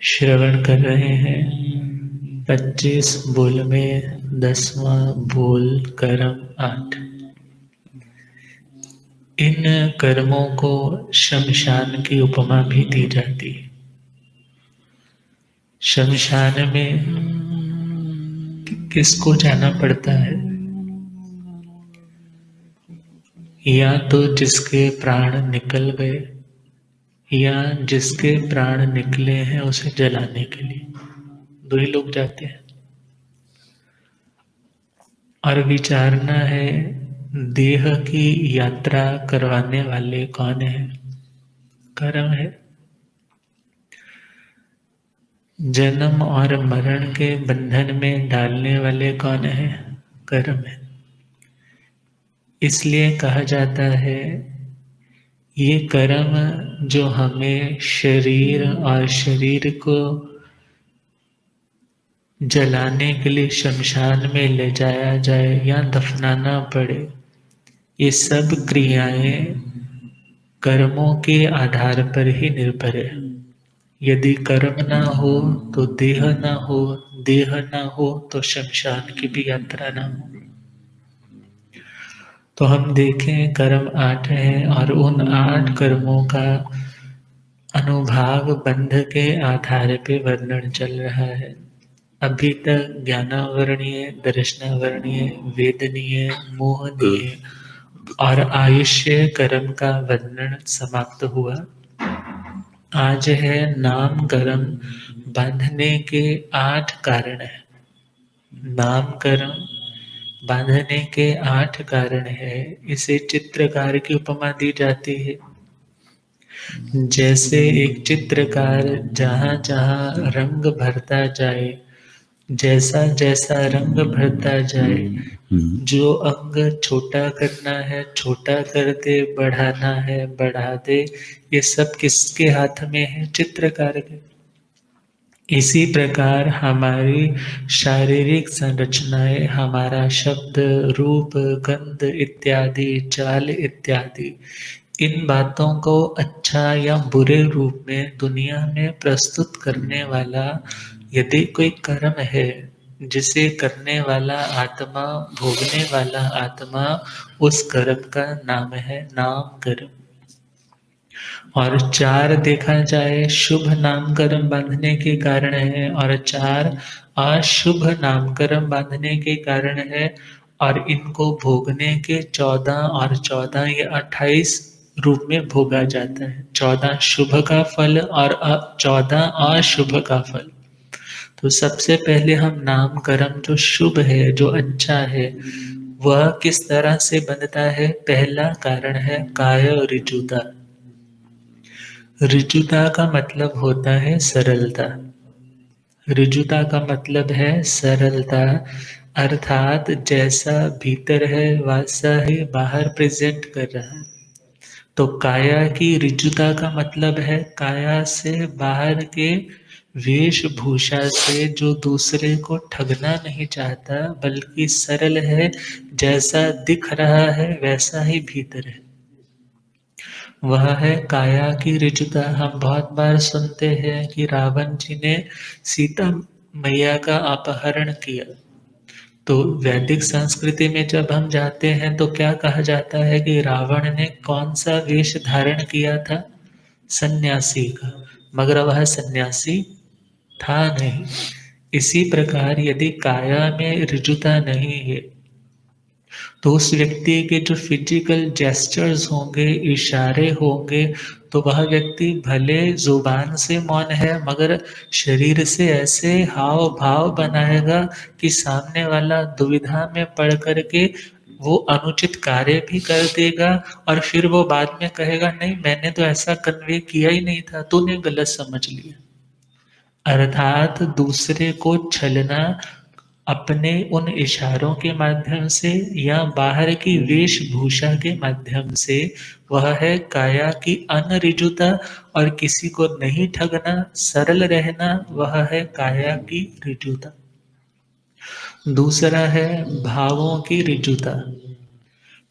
श्रवण कर रहे हैं 25 बोल में 10वां बोल कर्म 8। इन कर्मों को शमशान की उपमा भी दी जाती है। शमशान में किसको जाना पड़ता है? या तो जिसके प्राण निकल गए या जिसके प्राण निकले हैं उसे जलाने के लिए, दो ही लोग जाते हैं। और विचारना है देह की यात्रा करवाने वाले कौन है? कर्म है। जन्म और मरण के बंधन में डालने वाले कौन है? कर्म है। इसलिए कहा जाता है ये कर्म जो हमें शरीर और शरीर को जलाने के लिए शमशान में ले जाया जाए या दफनाना पड़े, ये सब क्रियाएं कर्मों के आधार पर ही निर्भर है। यदि कर्म ना हो तो देह ना हो, देह ना हो तो शमशान की भी यात्रा ना हो। तो हम देखें कर्म 8 हैं और उन 8 कर्मों का अनुभाग बंध के आधार पे वर्णन चल रहा है। अभी तक ज्ञानावरणीय, दर्शनावरणीय, वेदनीय, मोहनीय और आयुष्य कर्म का वर्णन समाप्त हुआ। आज है नाम कर्म बांधने के 8 कारण है। नाम कर्म बांधने के 8 कारण है। इसे चित्रकार की उपमा दी जाती है। जैसे एक चित्रकार जहाँ जहाँ रंग भरता जाए, जैसा जैसा रंग भरता जाए, जो अंग छोटा करना है छोटा कर दे, बढ़ाना है बढ़ा दे, ये सब किसके हाथ में है? चित्रकार के। इसी प्रकार हमारी शारीरिक संरचनाएं, हमारा शब्द, रूप, गंध इत्यादि, चाल इत्यादि, इन बातों को अच्छा या बुरे रूप में दुनिया में प्रस्तुत करने वाला यदि कोई कर्म है, जिसे करने वाला आत्मा, भोगने वाला आत्मा, उस कर्म का नाम है नाम कर्म। और 4 देखा जाए शुभ नामकरण बांधने के कारण है और 4 अशुभ नामकरण बांधने के कारण है। और इनको भोगने के 14 और 14 ये 28 रूप में भोगा जाता है। 14 शुभ का फल और 14 अशुभ का फल। तो सबसे पहले हम नामकरण जो शुभ है, जो अच्छा है, वह किस तरह से बनता है? पहला कारण है काय ऋजुता। ऋजुता का मतलब होता है सरलता। ऋजुता का मतलब है सरलता, अर्थात जैसा भीतर है वैसा ही बाहर प्रेजेंट कर रहा है। तो काया की ऋजुता का मतलब है काया से बाहर के वेशभूषा से जो दूसरे को ठगना नहीं चाहता, बल्कि सरल है, जैसा दिख रहा है वैसा ही भीतर है, वह है काया की ऋजुता। हम बहुत बार सुनते हैं कि रावण जी ने सीता मैया का अपहरण किया। तो वैदिक संस्कृति में जब हम जाते हैं तो क्या कहा जाता है कि रावण ने कौन सा वेश धारण किया था? सन्यासी का। मगर वह सन्यासी था नहीं। इसी प्रकार यदि काया में ऋजुता नहीं है तो उस व्यक्ति के जो फिजिकल जेस्चर्स होंगे, इशारे होंगे, तो वह व्यक्ति भले जुबान से मौन है मगर शरीर से ऐसे हाव भाव बनाएगा कि सामने वाला दुविधा में पड़ करके वो अनुचित कार्य भी कर देगा और फिर वो बाद में कहेगा नहीं मैंने तो ऐसा कन्वे किया ही नहीं था, तूने गलत समझ लिया। अर्थात दूसरे को छलना अपने उन इशारों के माध्यम से या बाहर की वेशभूषा के माध्यम से, वह है काया की अनऋजुता। और किसी को नहीं ठगना, सरल रहना, वह है काया की ऋजुता। दूसरा है भावों की ऋजुता।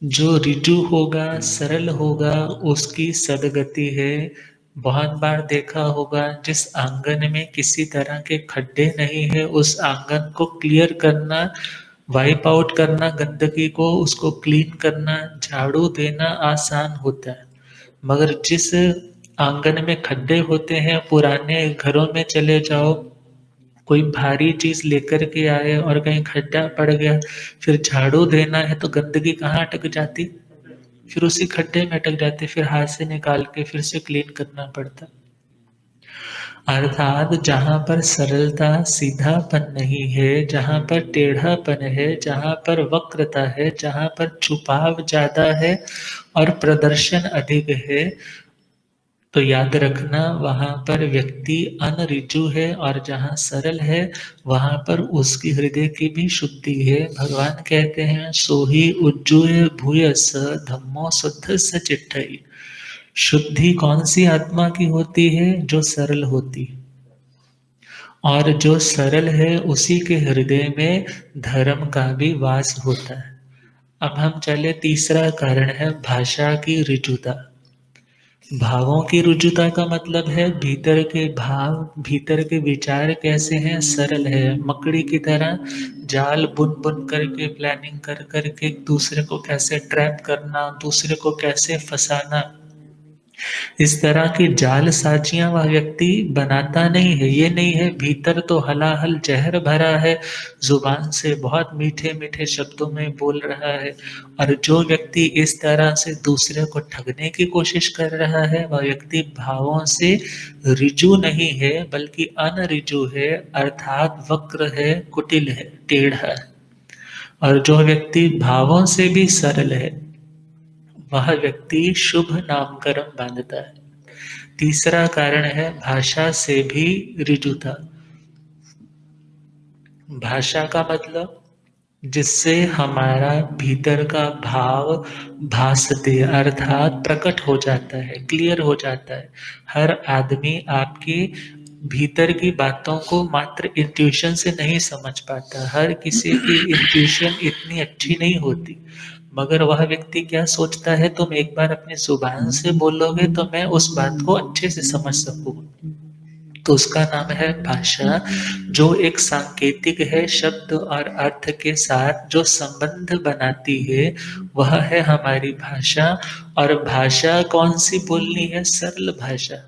जो ऋजु होगा, सरल होगा, उसकी सदगति है, बहुत बार देखा होगा जिस आंगन में किसी तरह के खड्डे नहीं है उस आंगन को क्लियर करना, वाइप आउट करना गंदगी को, उसको क्लीन करना, झाड़ू देना आसान होता है। मगर जिस आंगन में खड्डे होते हैं, पुराने घरों में चले जाओ, कोई भारी चीज लेकर के आए और कहीं खड्डा पड़ गया, फिर झाड़ू देना है तो गंदगी कहाँ अटक जाती, फिर उसी खड्डे में अटक जाती, फिर हाथ से निकाल के फिर से क्लीन करना पड़ता। अर्थात जहाँ पर सरलता, सीधापन नहीं है, जहाँ पर टेढ़ापन है, जहाँ पर वक्रता है, जहाँ पर छुपाव ज्यादा है और प्रदर्शन अधिक है, तो याद रखना वहां पर व्यक्ति अनरिजु है, और जहां सरल है वहां पर उसकी हृदय की भी शुद्धि है। भगवान कहते हैं सोही उज्जुए भूयस धम्मो शुद्ध स चिट्ठई। शुद्धि कौन सी आत्मा की होती है? जो सरल होती है, और जो सरल है उसी के हृदय में धर्म का भी वास होता है। अब हम चले, तीसरा कारण है भाषा की ऋजुता। भावों की रुजुता का मतलब है भीतर के भाव, भीतर के विचार कैसे हैं, सरल है, मकड़ी की तरह जाल बुन बुन करके, प्लानिंग कर करके दूसरे को कैसे ट्रैप करना, दूसरे को कैसे फंसाना, इस तरह की जालसाजियां वह व्यक्ति बनाता नहीं है। ये नहीं है भीतर तो हलाहल जहर भरा है, जुबान से बहुत मीठे मीठे शब्दों में बोल रहा है, और जो व्यक्ति इस तरह से दूसरे को ठगने की कोशिश कर रहा है वह व्यक्ति भावों से रिजु नहीं है बल्कि अनरिजु है, अर्थात वक्र है, कुटिल है, टेढ़ा है। और जो व्यक्ति भावों से भी सरल है वह व्यक्ति शुभ नामकरण बांधता है। तीसरा कारण है भाषा से भी ऋजुता। भाषा का मतलब जिससे हमारा भीतर का भाव भासते, अर्थात प्रकट हो जाता है, क्लियर हो जाता है। हर आदमी आपकी भीतर की बातों को मात्र इंट्यूशन से नहीं समझ पाता, हर किसी की इंट्यूशन इतनी अच्छी नहीं होती, मगर वह व्यक्ति क्या सोचता है, तुम एक बार अपनी जुबान से बोलोगे तो मैं उस बात को अच्छे से समझ सकूंगा। तो उसका नाम है भाषा, जो एक सांकेतिक है, शब्द और अर्थ के साथ जो संबंध बनाती है, वह है हमारी भाषा। और भाषा कौन सी बोलनी है? सरल भाषा।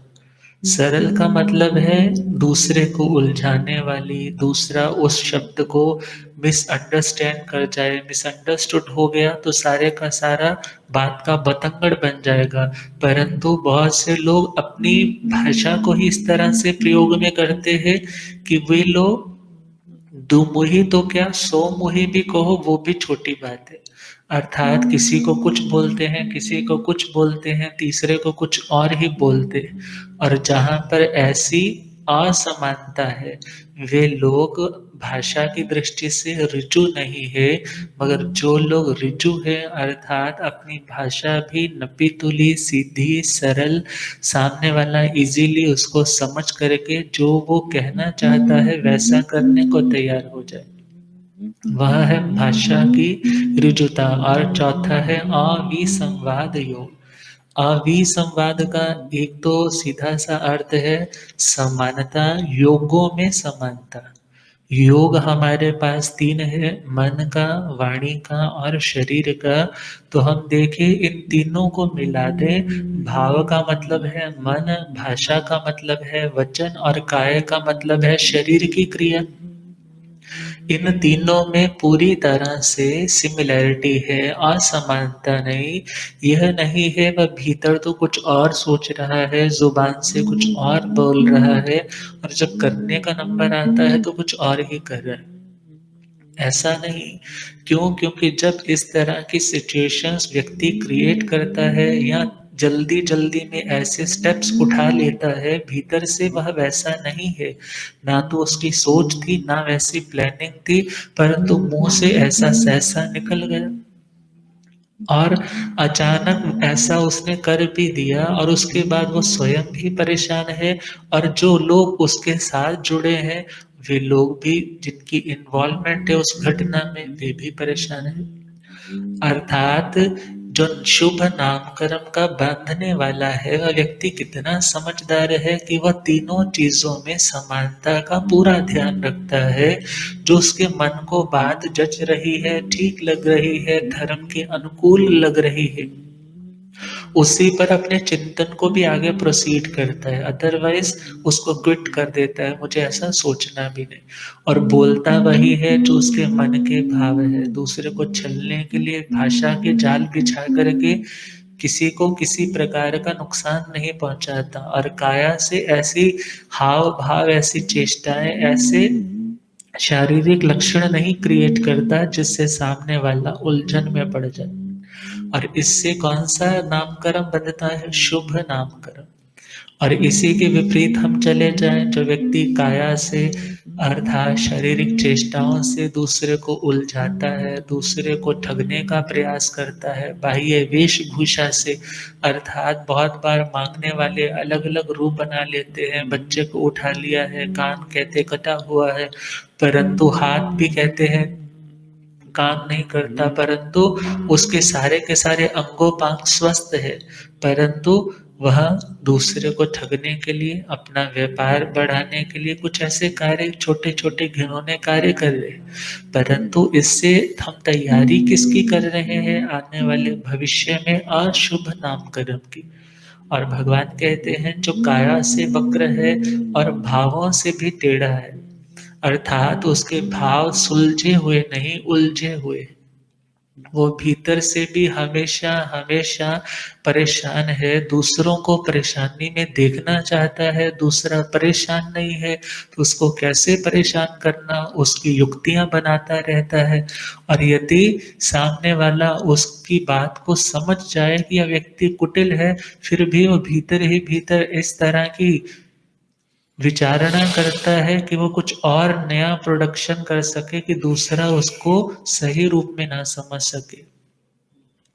सरल का मतलब है दूसरे को उलझाने वाली, दूसरा उस शब्द को मिसअंडरस्टैंड कर जाए, मिसअंडरस्टूड हो गया तो सारे का सारा बात का बतंगड़ बन जाएगा। परंतु बहुत से लोग अपनी भाषा को ही इस तरह से प्रयोग में करते हैं कि वे लोग दुमुही तो क्या, सौ मुही भी कहो वो भी छोटी बात है। अर्थात किसी को कुछ बोलते हैं, किसी को कुछ बोलते हैं, तीसरे को कुछ और ही बोलते हैं। और जहाँ पर ऐसी असमानता है, वे लोग भाषा की दृष्टि से ऋजु नहीं है। मगर जो लोग ऋजु है, अर्थात अपनी भाषा भी नपी तुली, सीधी, सरल, सामने वाला इजीली उसको समझ करके जो वो कहना चाहता है वैसा करने को तैयार हो जाए, वह है भाषा की ऋजुता। और चौथा है अविसंवाद योग। अविसंवाद का एक तो सीधा सा अर्थ है समानता, योगों में समानता। योग हमारे पास तीन है, मन का, वाणी का और शरीर का। तो हम देखें इन तीनों को मिला दें, भाव का मतलब है मन, भाषा का मतलब है वचन, और काय का मतलब है शरीर की क्रिया। इन तीनों में पूरी तरह से सिमिलैरिटी है, असमानता नहीं। यह नहीं है वह भीतर तो कुछ और सोच रहा है, जुबान से कुछ और बोल रहा है, और जब करने का नंबर आता है तो कुछ और ही कर रहा है। ऐसा नहीं। क्यों? क्योंकि जब इस तरह की सिचुएशंस व्यक्ति क्रिएट करता है या जल्दी जल्दी में ऐसे स्टेप्स उठा लेता है, भीतर से वह वैसा नहीं है। ना तो उसकी सोच थी, ना वैसी प्लानिंग थी, परंतु मुंह से ऐसा सहसा निकल गया और अचानक ऐसा उसने कर भी दिया, और उसके बाद वो स्वयं भी परेशान है, और जो लोग उसके साथ जुड़े हैं वे लोग भी, जिनकी इन्वॉल्वमेंट है उस घटना में, वे भी परेशान है। अर्थात जो शुभ नामकरण का बांधने वाला है वह व्यक्ति कितना समझदार है कि वह तीनों चीजों में समानता का पूरा ध्यान रखता है। जो उसके मन को बात जच रही है, ठीक लग रही है, धर्म के अनुकूल लग रही है, उसी पर अपने चिंतन को भी आगे प्रोसीड करता है। अदरवाइज उसको क्विट कर देता है, मुझे ऐसा सोचना भी नहीं। और बोलता वही है जो उसके मन के भाव है। दूसरे को छलने के लिए भाषा के जाल बिछा करके किसी को किसी प्रकार का नुकसान नहीं पहुंचाता। और काया से ऐसी हाव भाव, ऐसी चेष्टाएं, ऐसे शारीरिक लक्षण नहीं क्रिएट करता जिससे सामने वाला उलझन में पड़ जाए। और इससे कौन सा नामकरण बनता है? शुभ नामकरण। और इसी के विपरीत हम चले जाएं, जो व्यक्ति काया से अर्थात शारीरिक चेष्टाओं से दूसरे को उलझाता है, दूसरे को ठगने का प्रयास करता है, बाह्य वेशभूषा से अर्थात बहुत बार मांगने वाले अलग अलग रूप बना लेते हैं। बच्चे को उठा लिया है, कान कहते कटा हुआ है, परंतु हाथ भी कहते हैं काम नहीं करता, परंतु उसके सारे के सारे अंगों-पांग स्वस्थ है, परंतु वह दूसरे को ठगने के लिए, अपना व्यापार बढ़ाने के लिए कुछ ऐसे कार्य, छोटे-छोटे घिनौने कार्य कर रहे हैं। परंतु इससे हम तैयारी किसकी कर रहे हैं? आने वाले भविष्य में अशुभ नामकरण की। और भगवान कहते हैं जो काया से वक्र है और भावों से भी टेढ़ा है, अर्थात उसके भाव सुलझे हुए नहीं, उलझे हुए। वो भीतर से भी हमेशा हमेशा परेशान है, दूसरों को परेशानी में देखना चाहता है, दूसरा परेशान नहीं है तो उसको कैसे परेशान करना, उसकी युक्तियां बनाता रहता है। और यदि सामने वाला उसकी बात को समझ जाए कि यह व्यक्ति कुटिल है, फिर भी वो भीतर ही भीतर इस तरह की विचारणा करता है कि वो कुछ और नया प्रोडक्शन कर सके कि दूसरा उसको सही रूप में ना समझ सके।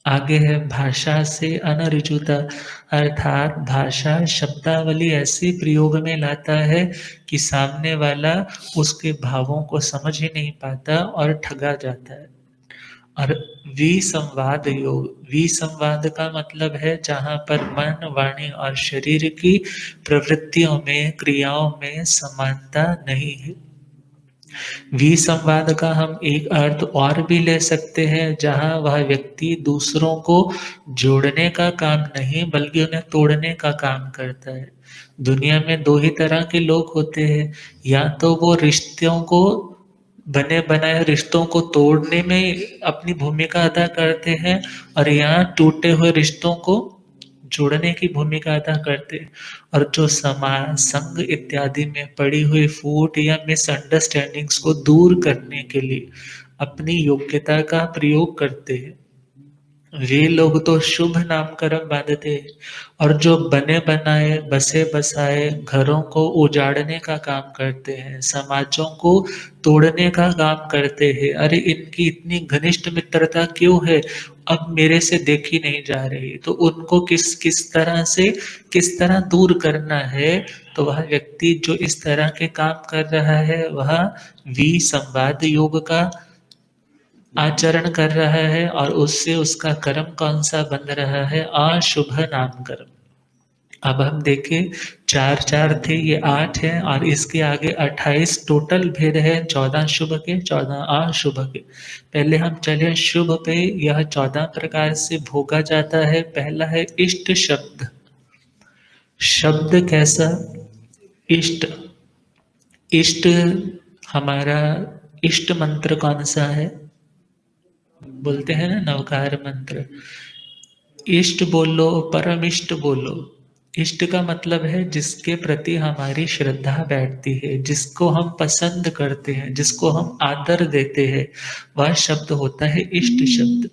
आगे है भाषा से अनरिजुता, अर्थात भाषा शब्दावली ऐसे प्रयोग में लाता है कि सामने वाला उसके भावों को समझ ही नहीं पाता और ठगा जाता है। और विसंवाद योग, विसंवाद का मतलब है जहाँ पर मन, वाणी और शरीर की प्रवृत्तियों में, क्रियाओं में समानता नहीं है। विसंवाद का हम एक अर्थ और भी ले सकते हैं, जहाँ वह व्यक्ति दूसरों को जोड़ने का काम नहीं बल्कि उन्हें तोड़ने का काम करता है। दुनिया में दो ही तरह के लोग होते हैं, या तो वो रिश्तों को, बने बनाए रिश्तों को तोड़ने में अपनी भूमिका अदा करते हैं, और यहाँ टूटे हुए रिश्तों को जोड़ने की भूमिका अदा करते हैं। और जो समाज, संघ इत्यादि में पड़ी हुई फूट या मिसअंडरस्टैंडिंग्स को दूर करने के लिए अपनी योग्यता का प्रयोग करते हैं, वे लोग तो शुभ नामकरण बांधते हैं। और जो बने बनाए, बसे बसाए घरों को उजाड़ने का काम करते हैं, समाजों को तोड़ने का काम करते हैं। अरे इनकी इतनी घनिष्ठ मित्रता क्यों है, अब मेरे से देखी नहीं जा रही, तो उनको किस किस तरह से, किस तरह दूर करना है। तो वह व्यक्ति जो इस तरह के काम कर रहा है वह विसंवाद योग का आचरण कर रहा है, और उससे उसका कर्म कौन सा बन रहा है? अशुभ नाम कर्म। अब हम देखें, चार चार थे, ये 8 है, और इसके आगे 28 टोटल भेद है, 14 शुभ के, 14 अशुभ के। पहले हम चले शुभ पे। यह 14 प्रकार से भोगा जाता है। पहला है इष्ट शब्द। शब्द कैसा? इष्ट। इष्ट, हमारा इष्ट मंत्र कौन सा है? बोलते हैं ना नवकार मंत्र, इष्ट बोलो, परम इष्ट बोलो। इष्ट का मतलब है जिसके प्रति हमारी श्रद्धा बैठती है, जिसको हम पसंद करते हैं, जिसको हम आदर देते हैं, वह शब्द होता है इष्ट शब्द।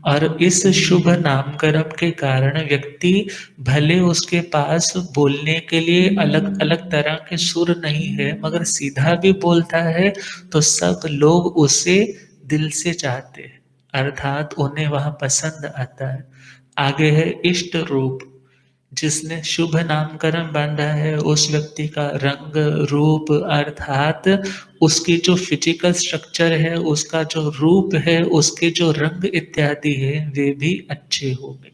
और इस शुभ नामकरण के कारण व्यक्ति, भले उसके पास बोलने के लिए अलग अलग तरह के सुर नहीं है, मगर सीधा भी बोलता है तो सब लोग उसे दिल से चाहते हैं, अर्थात उन्हें वह पसंद आता है। आगे है इष्ट रूप। जिसने शुभ नामकरण बांधा है उस व्यक्ति का रंग रूप अर्थात उसकी जो फिजिकल स्ट्रक्चर है, उसका जो रूप है, उसके जो रंग इत्यादि है वे भी अच्छे होंगे।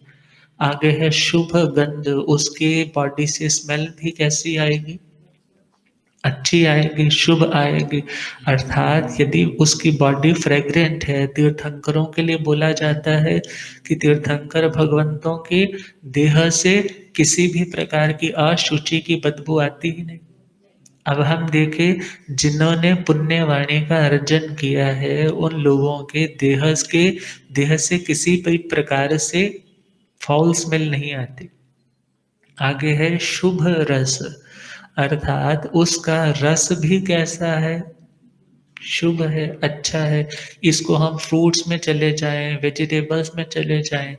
आगे है शुभ गंध, उसके बॉडी से स्मेल भी कैसी आएगी? अच्छी आएगी, शुभ आएगी। अर्थात यदि उसकी बॉडी फ्रेग्रेंट है, तीर्थंकरों के लिए बोला जाता है कि तीर्थंकर भगवंतों के देह से किसी भी प्रकार की अशुचि की बदबू आती ही नहीं। अब हम देखें जिन्होंने पुण्य वाणी का अर्जन किया है उन लोगों के देह से किसी भी प्रकार से फाउल स्मेल नहीं आती। आगे है शुभ रस, अर्थात उसका रस भी कैसा है? शुभ है, अच्छा है। इसको हम फ्रूट्स में चले जाएं, वेजिटेबल्स में चले जाएं,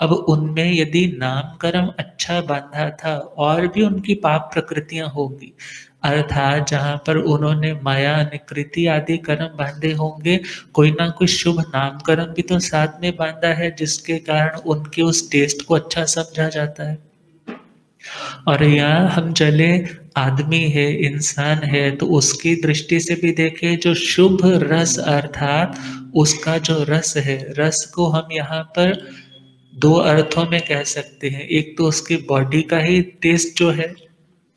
अब उनमें यदि नाम कर्म अच्छा बांधा था और भी उनकी पाप प्रकृतियां होंगी, अर्थात जहाँ पर उन्होंने माया निकृति आदि कर्म बांधे होंगे, कोई ना कोई शुभ नाम कर्म भी तो साथ में बांधा है जिसके कारण उनके उस टेस्ट को अच्छा समझा जाता है। और यहाँ हम चले, आदमी है, इंसान है, तो उसकी दृष्टि से भी देखें जो शुभ रस अर्थात उसका जो रस है, रस को हम यहाँ पर दो अर्थों में कह सकते हैं। एक तो उसकी बॉडी का ही टेस्ट जो है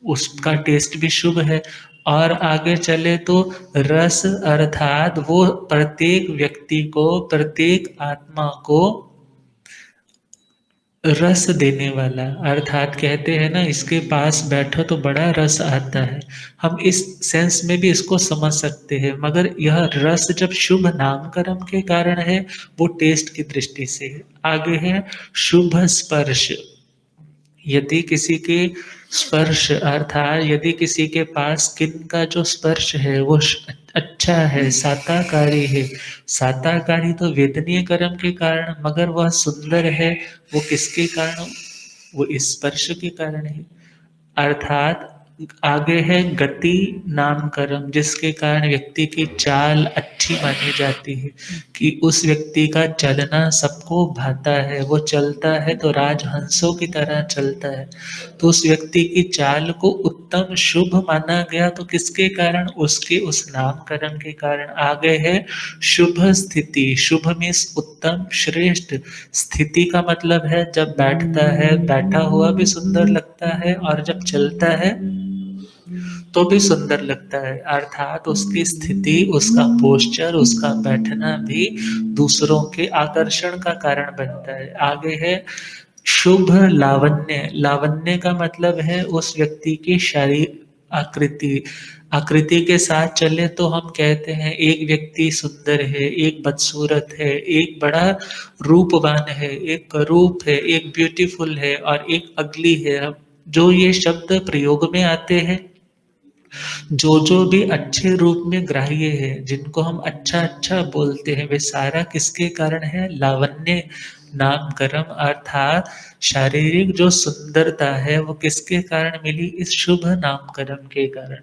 उसका टेस्ट भी शुभ है, और आगे चले तो रस अर्थात वो प्रत्येक व्यक्ति को, प्रत्येक आत्मा को रस देने वाला, अर्थात कहते हैं ना इसके पास बैठो तो बड़ा रस आता है। हम इस सेंस में भी इसको समझ सकते हैं, मगर यह रस जब शुभ नामकरण के कारण है वो टेस्ट की दृष्टि से है। आगे है शुभ स्पर्श, यदि किसी के स्पर्श अर्थात यदि किसी के पास स्किन का जो स्पर्श है वो अच्छा है, साताकारी है। साताकारी तो वेदनीय कर्म के कारण, मगर वह सुंदर है, वो किसके कारण? वो इस स्पर्श के कारण है। अर्थात आगे है गति नाम कर्म, जिसके कारण व्यक्ति की चाल अच्छी मानी जाती है, कि उस व्यक्ति का चलना सबको भाता है, वो चलता है तो राजहंसों की तरह चलता है, तो उस व्यक्ति की चाल को उत्तम शुभ माना गया, तो किसके कारण? उसके उस नाम कर्म के कारण। आगे है शुभ स्थिति, शुभ मीन्स उत्तम श्रेष्ठ, स्थिति का मतलब है जब बैठता है, बैठा हुआ भी सुंदर लगता है, और जब चलता है तो भी सुंदर लगता है, अर्थात उसकी स्थिति, उसका पोस्चर, उसका बैठना भी दूसरों के आकर्षण का कारण बनता है। आगे है शुभ लावण्य, लावण्य का मतलब है उस व्यक्ति की शारीरिक आकृति, आकृति के साथ चले तो हम कहते हैं एक व्यक्ति सुंदर है, एक बदसूरत है, एक बड़ा रूपवान है, एक करूप है, एक ब्यूटीफुल है और एक अगली है। जो ये शब्द प्रयोग में आते हैं, जो जो भी अच्छे रूप में ग्राह्य है, जिनको हम अच्छा अच्छा बोलते हैं, वे सारा किसके कारण है? लावण्य नाम कर्म, अर्थात शारीरिक जो सुंदरता है वो किसके कारण मिली? इस शुभ नाम कर्म के कारण।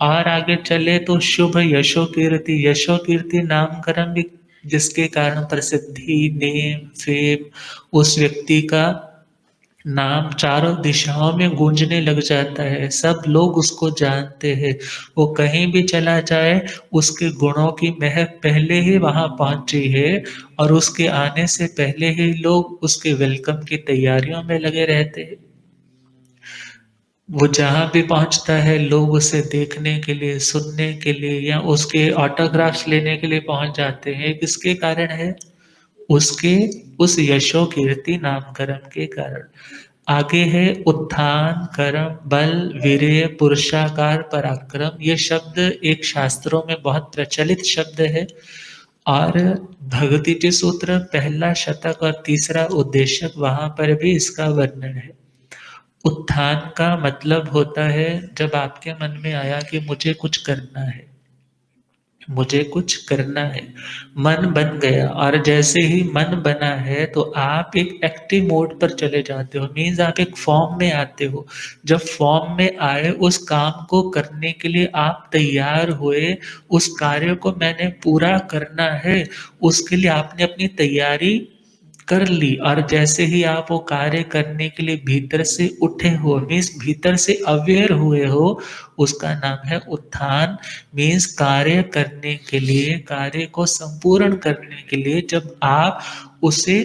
और आगे चले तो शुभ यशो कीर्ति, यशो कीर्ति नाम कर्म भी जिसके कारण प्रसिद्धि, नेम, फेम, उस व्यक्ति का नाम चारों दिशाओं में गूंजने लग जाता है, सब लोग उसको जानते हैं, वो कहीं भी चला जाए उसके गुणों की महक पहले ही वहां पहुंची है, और उसके आने से पहले ही लोग उसके वेलकम की तैयारियों में लगे रहते हैं। वो जहाँ भी पहुंचता है लोग उसे देखने के लिए, सुनने के लिए या उसके ऑटोग्राफ्स लेने के लिए पहुंच जाते हैं। किसके कारण है? उसके उस यशो कीर्ति नाम कर्म के कारण। आगे है उत्थान कर्म बल वीर्य पुरुषाकार पराक्रम, ये शब्द एक शास्त्रों में बहुत प्रचलित शब्द है, और भगवती जी सूत्र पहला शतक और तीसरा उद्देश्य वहां पर भी इसका वर्णन है। उत्थान का मतलब होता है जब आपके मन में आया कि मुझे कुछ करना है, मुझे कुछ करना है, मन बन गया, और जैसे ही मन बना है तो आप एक एक्टिव मोड पर चले जाते हो, मीन्स आप एक फॉर्म में आते हो। जब फॉर्म में आए, उस काम को करने के लिए आप तैयार हुए, उस कार्य को मैंने पूरा करना है, उसके लिए आपने अपनी तैयारी कर ली, और जैसे ही आप वो कार्य करने के लिए भीतर से उठे हो, मीन्स भीतर से अवेयर हुए हो, उसका नाम है उत्थान। मीन्स कार्य करने के लिए, कार्य को संपूर्ण करने के लिए जब आप उसे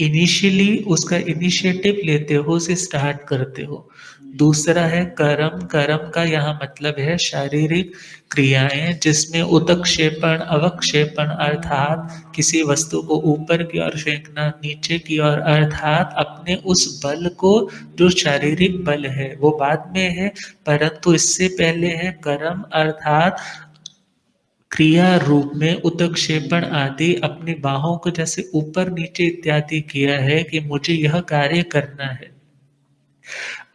इनिशियली उसका इनिशिएटिव लेते हो, उसे स्टार्ट करते हो। दूसरा है कर्म। कर्म का यहाँ मतलब है शारीरिक क्रियाएं, जिसमें उदक्षेपण, अवक्षेपण अर्थात किसी वस्तु को ऊपर की ओर फेंकना, नीचे की ओर अर्थात अपने उस बल को, जो शारीरिक बल है वो बाद में है, परंतु इससे पहले है कर्म अर्थात क्रिया रूप में उत्क्षेपण आदि, अपनी बाहों को जैसे ऊपर नीचे इत्यादि किया है कि मुझे यह कार्य करना है।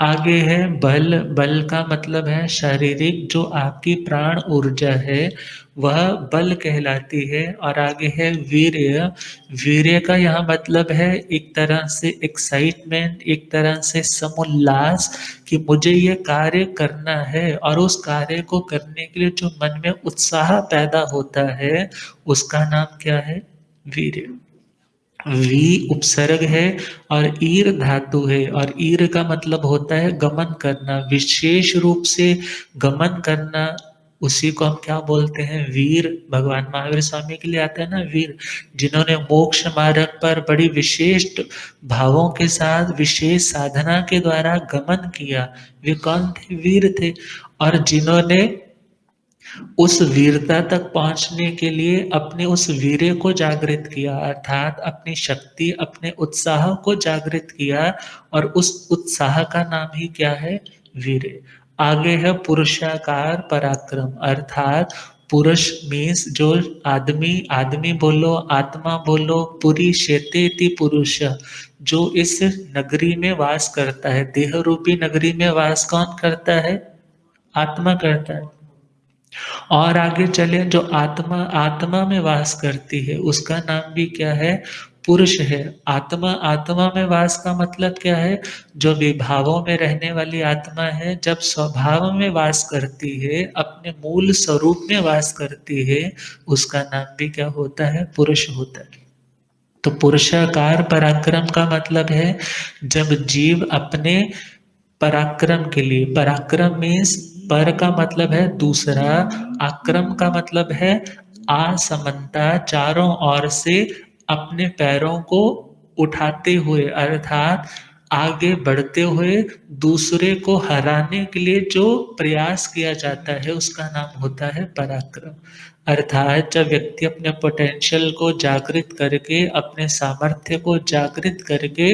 आगे है बल। बल का मतलब है शारीरिक, जो आपकी प्राण ऊर्जा है वह बल कहलाती है। और आगे है वीर्य। वीर्य का यहाँ मतलब है एक तरह से एक्साइटमेंट, एक तरह से समुल्लास, कि मुझे ये कार्य करना है, और उस कार्य को करने के लिए जो मन में उत्साह पैदा होता है उसका नाम क्या है? वीर्य। वी उपसर्ग है और ईर धातु है, और ईर का मतलब होता है गमन करना, विशेष रूप से गमन करना। उसी को हम क्या बोलते हैं? वीर। भगवान महावीर स्वामी के लिए आता है ना वीर, जिन्होंने मोक्ष मार्ग पर बड़ी विशिष्ट भावों के साथ विशेष साधना के द्वारा गमन किया, वे कौन थे? वीर थे। और जिन्होंने उस वीरता तक पहुंचने के लिए अपने उस वीर्य को जागृत किया, अर्थात अपनी शक्ति, अपने उत्साह को जागृत किया, और उस उत्साह का नाम ही क्या है? वीर्य। आगे है पुरुषाकार पराक्रम, अर्थात पुरुष मीन्स जो आदमी, आदमी बोलो, आत्मा बोलो, पुरी शेतेति पुरुष, जो इस नगरी में वास करता है, देह रूपी नगरी में वास कौन करता है? आत्मा करता है। और आगे चले, जो आत्मा आत्मा में वास करती है उसका नाम भी क्या है? पुरुष है। आत्मा, आत्मा में वास का मतलब क्या है? जो विभावों में रहने वाली आत्मा है, जब स्वभाव में वास करती है, अपने मूल स्वरूप में वास करती है, उसका नाम भी क्या होता है? पुरुष होता है। तो पुरुषाकार पराक्रम का मतलब है जब जीव अपने पराक्रम के लिए, पराक्रम मीन्स पर का मतलब है दूसरा, आक्रम का मतलब है असमनता, चारों ओर से अपने पैरों को उठाते हुए, अर्थात आगे बढ़ते हुए दूसरे को हराने के लिए जो प्रयास किया जाता है उसका नाम होता है पराक्रम। अर्थात जब व्यक्ति अपने पोटेंशियल को जागृत करके, अपने सामर्थ्य को जागृत करके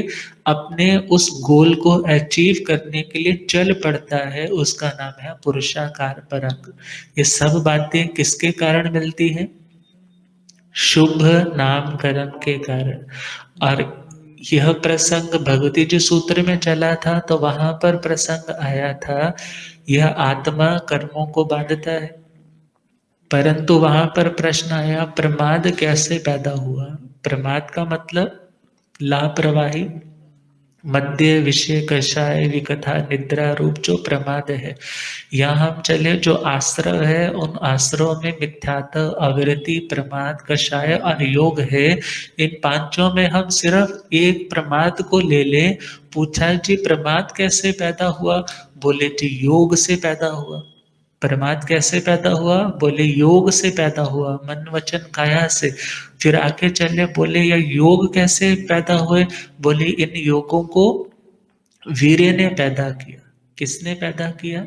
अपने उस गोल को अचीव करने के लिए चल पड़ता है, उसका नाम है पुरुषाकार पराक्रम। ये सब बातें किसके कारण मिलती हैं? शुभ नामकरण के कारण। और यह प्रसंग भगवती जी सूत्र में चला था, तो वहां पर प्रसंग आया था, यह आत्मा कर्मों को बांधता है, परंतु वहां पर प्रश्न आया प्रमाद कैसे पैदा हुआ? प्रमाद का मतलब लापरवाही, मध्य विषय कषाय विकथा निद्रा रूप जो प्रमाद है। यहाँ हम चले, जो आश्रय है उन आश्रयों में मिथ्यात्व, अविरति, प्रमाद, कषाय और योग है। इन पांचों में हम सिर्फ एक प्रमाद को ले लें। पूछा जी प्रमाद कैसे पैदा हुआ? बोले जी योग से पैदा हुआ। प्रमाद कैसे पैदा हुआ? बोले योग से पैदा हुआ, मन वचन काया से। फिर आगे चले, बोले यह योग कैसे पैदा हुए? बोले इन योगों को वीर्य ने पैदा किया। किसने पैदा किया?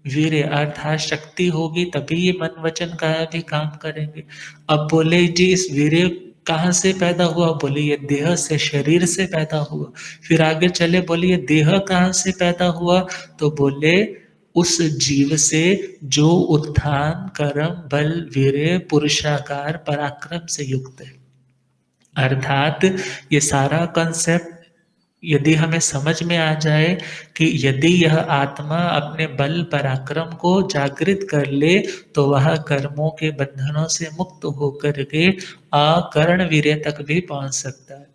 वीर्य, अर्थात शक्ति होगी तभी ये मन वचन काया भी काम करेंगे। अब बोले जी इस वीर्य कहाँ से पैदा हुआ? बोले ये देह से, शरीर से पैदा हुआ। फिर आगे चले, बोले ये देह कहाँ से पैदा हुआ? तो बोले उस जीव से जो उत्थान, कर्म, बल, वीर्य, पुरुषाकार, पराक्रम से युक्त है। अर्थात ये सारा कंसेप्ट यदि हमें समझ में आ जाए कि यदि यह आत्मा अपने बल पराक्रम को जागृत कर ले, तो वह कर्मों के बंधनों से मुक्त होकर के अकर्ण वीर्य तक भी पहुंच सकता है।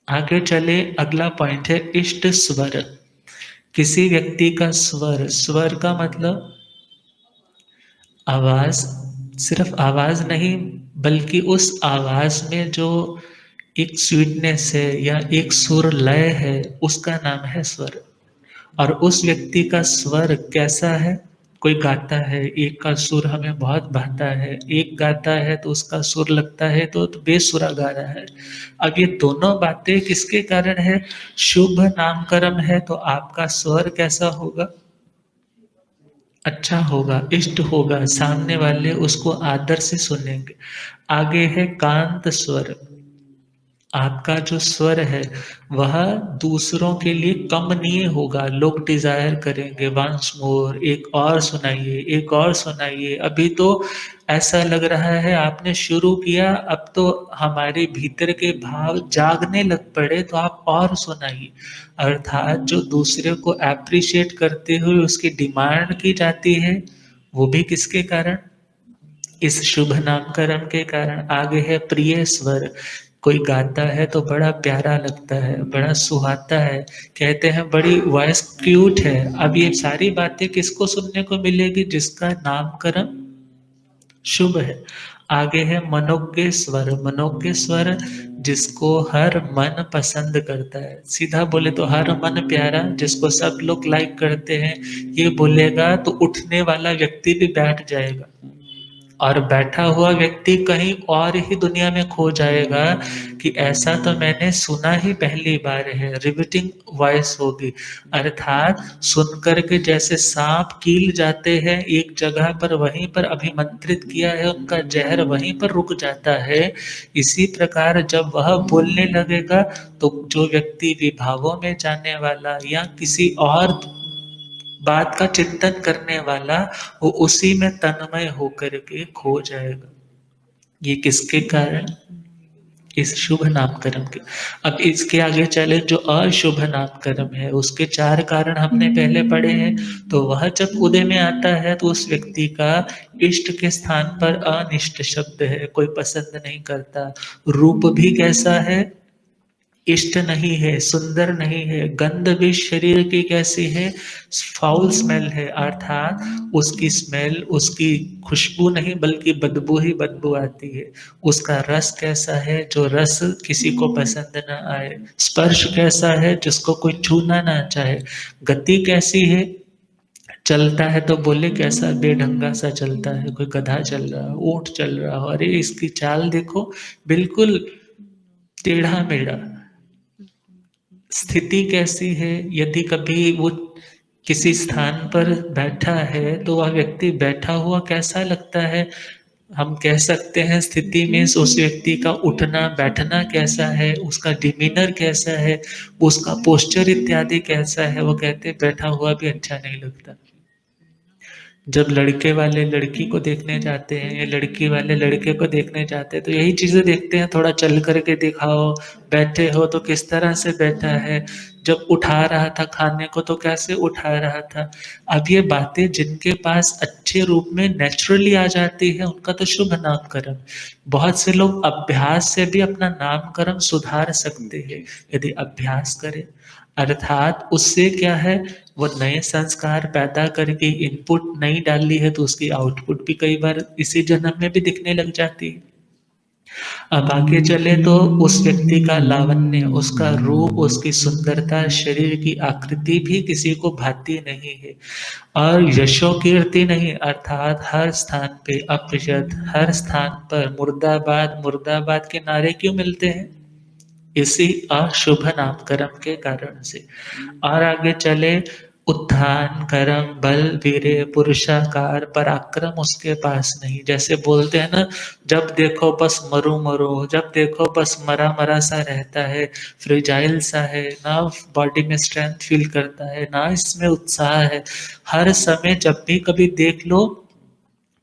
आगे चले, अगला पॉइंट है इष्ट स्वर। किसी व्यक्ति का स्वर, स्वर का मतलब आवाज, सिर्फ आवाज नहीं, बल्कि उस आवाज में जो एक स्वीटनेस है या एक सुर लय है, उसका नाम है स्वर। और उस व्यक्ति का स्वर कैसा है? कोई गाता है, एक का सुर हमें बहुत भाता है, एक गाता है तो उसका सुर लगता है तो बेसुरा गा रहा है। अब ये दोनों बातें किसके कारण है? शुभ नामकरण है तो आपका स्वर कैसा होगा? अच्छा होगा, इष्ट होगा, सामने वाले उसको आदर से सुनेंगे। आगे है कांत स्वर। आपका जो स्वर है वह दूसरों के लिए कमनीय होगा, लोग डिजायर करेंगे वंस मोर, एक और सुनाइए, एक और सुनाइए। अभी तो ऐसा लग रहा है आपने शुरू किया, अब तो हमारे भीतर के भाव जागने लग पड़े, तो आप और सुनाइए। अर्थात जो दूसरे को अप्रिशिएट करते हुए उसकी डिमांड की जाती है, वो भी किसके कारण? इस शुभ नामकरण के कारण। आगे है प्रिय स्वर। कोई गाता है तो बड़ा प्यारा लगता है, बड़ा सुहाता है, कहते हैं बड़ी वॉइस क्यूट है। अब ये सारी बातें किसको सुनने को मिलेगी? जिसका नामकरण शुभ है। आगे है मनोज्ञ स्वर। मनोज्ञ स्वर जिसको हर मन पसंद करता है, सीधा बोले तो हर मन प्यारा, जिसको सब लोग लाइक करते हैं, ये बोलेगा तो उठने वाला व्यक्ति भी बैठ जाएगा, और बैठा हुआ व्यक्ति कहीं और ही दुनिया में खो जाएगा कि ऐसा तो मैंने सुना ही पहली बार है। रिपीटिंग वॉइस होगी, अर्थात सुन करके जैसे सांप कील जाते हैं एक जगह पर, वहीं पर अभिमंत्रित किया है उनका जहर वहीं पर रुक जाता है। इसी प्रकार जब वह बोलने लगेगा तो जो व्यक्ति विभावों में जाने वाला या किसी और बात का चिंतन करने वाला, वो उसी में तन्मय होकर के खो जाएगा। ये किसके कारण? इस शुभ नामकरण के। अब इसके आगे चले, जो अशुभ नामकरण है उसके चार कारण हमने पहले पढ़े हैं। तो वह जब उदय में आता है तो उस व्यक्ति का इष्ट के स्थान पर अनिष्ट शब्द है, कोई पसंद नहीं करता। रूप भी कैसा है? इष्ट नहीं है, सुंदर नहीं है। गंध भी शरीर की कैसी है? फाउल स्मेल है, अर्थात उसकी स्मेल, उसकी खुशबू नहीं बल्कि बदबू ही बदबू आती है। उसका रस कैसा है? जो रस किसी को पसंद ना आए। स्पर्श कैसा है? जिसको कोई छूना ना चाहे। गति कैसी है? चलता है तो बोले कैसा बेढंगा सा चलता है, कोई गधा चल रहा हो, ऊंट चल रहा हो, अरे इसकी चाल देखो, बिल्कुल टेढ़ा मेढ़ा। स्थिति कैसी है? यदि कभी वो किसी स्थान पर बैठा है तो वह व्यक्ति बैठा हुआ कैसा लगता है? हम कह सकते हैं स्थिति में उस व्यक्ति का उठना बैठना कैसा है, उसका डिमीनर कैसा है, उसका पोस्चर इत्यादि कैसा है। वो कहते हैं बैठा हुआ भी अच्छा नहीं लगता। जब लड़के वाले लड़की को देखने जाते हैं या लड़की वाले लड़के को देखने जाते हैं तो यही चीजें देखते हैं, थोड़ा चल करके दिखाओ, बैठे हो तो किस तरह से बैठा है, जब उठा रहा था खाने को तो कैसे उठा रहा था। अब ये बातें जिनके पास अच्छे रूप में नेचुरली आ जाती है उनका तो शुभ नामकरण। बहुत से लोग अभ्यास से भी अपना नामकरण सुधार सकते हैं, यदि अभ्यास करें। अर्थात उससे क्या है, वो नए संस्कार पैदा करके इनपुट नहीं डाली है तो उसकी आउटपुट भी कई बार इसी जन्म में भी दिखने लग जाती है। अब आगे चले तो उस व्यक्ति का लावण्य, उसका रूप, उसकी सुंदरता, शरीर की आकृति भी किसी को भाती नहीं है। और यशो कीर्ति नहीं, अर्थात हर स्थान पे अपयश, हर स्थान पर मुर्दाबाद मुर्दाबाद के नारे क्यों मिलते हैं? इसी अशुभ नामकरण के कारण से। और आगे चले, उत्थान कर्म बल वीर्य पुरुषाकार पराक्रम उसके पास नहीं। जैसे बोलते हैं ना, जब देखो बस मरो मरो, जब देखो बस मरा मरा सा रहता है, फ्रेजाइल सा है, ना बॉडी में स्ट्रेंथ फील करता है, ना इसमें उत्साह है। हर समय जब भी कभी देख लो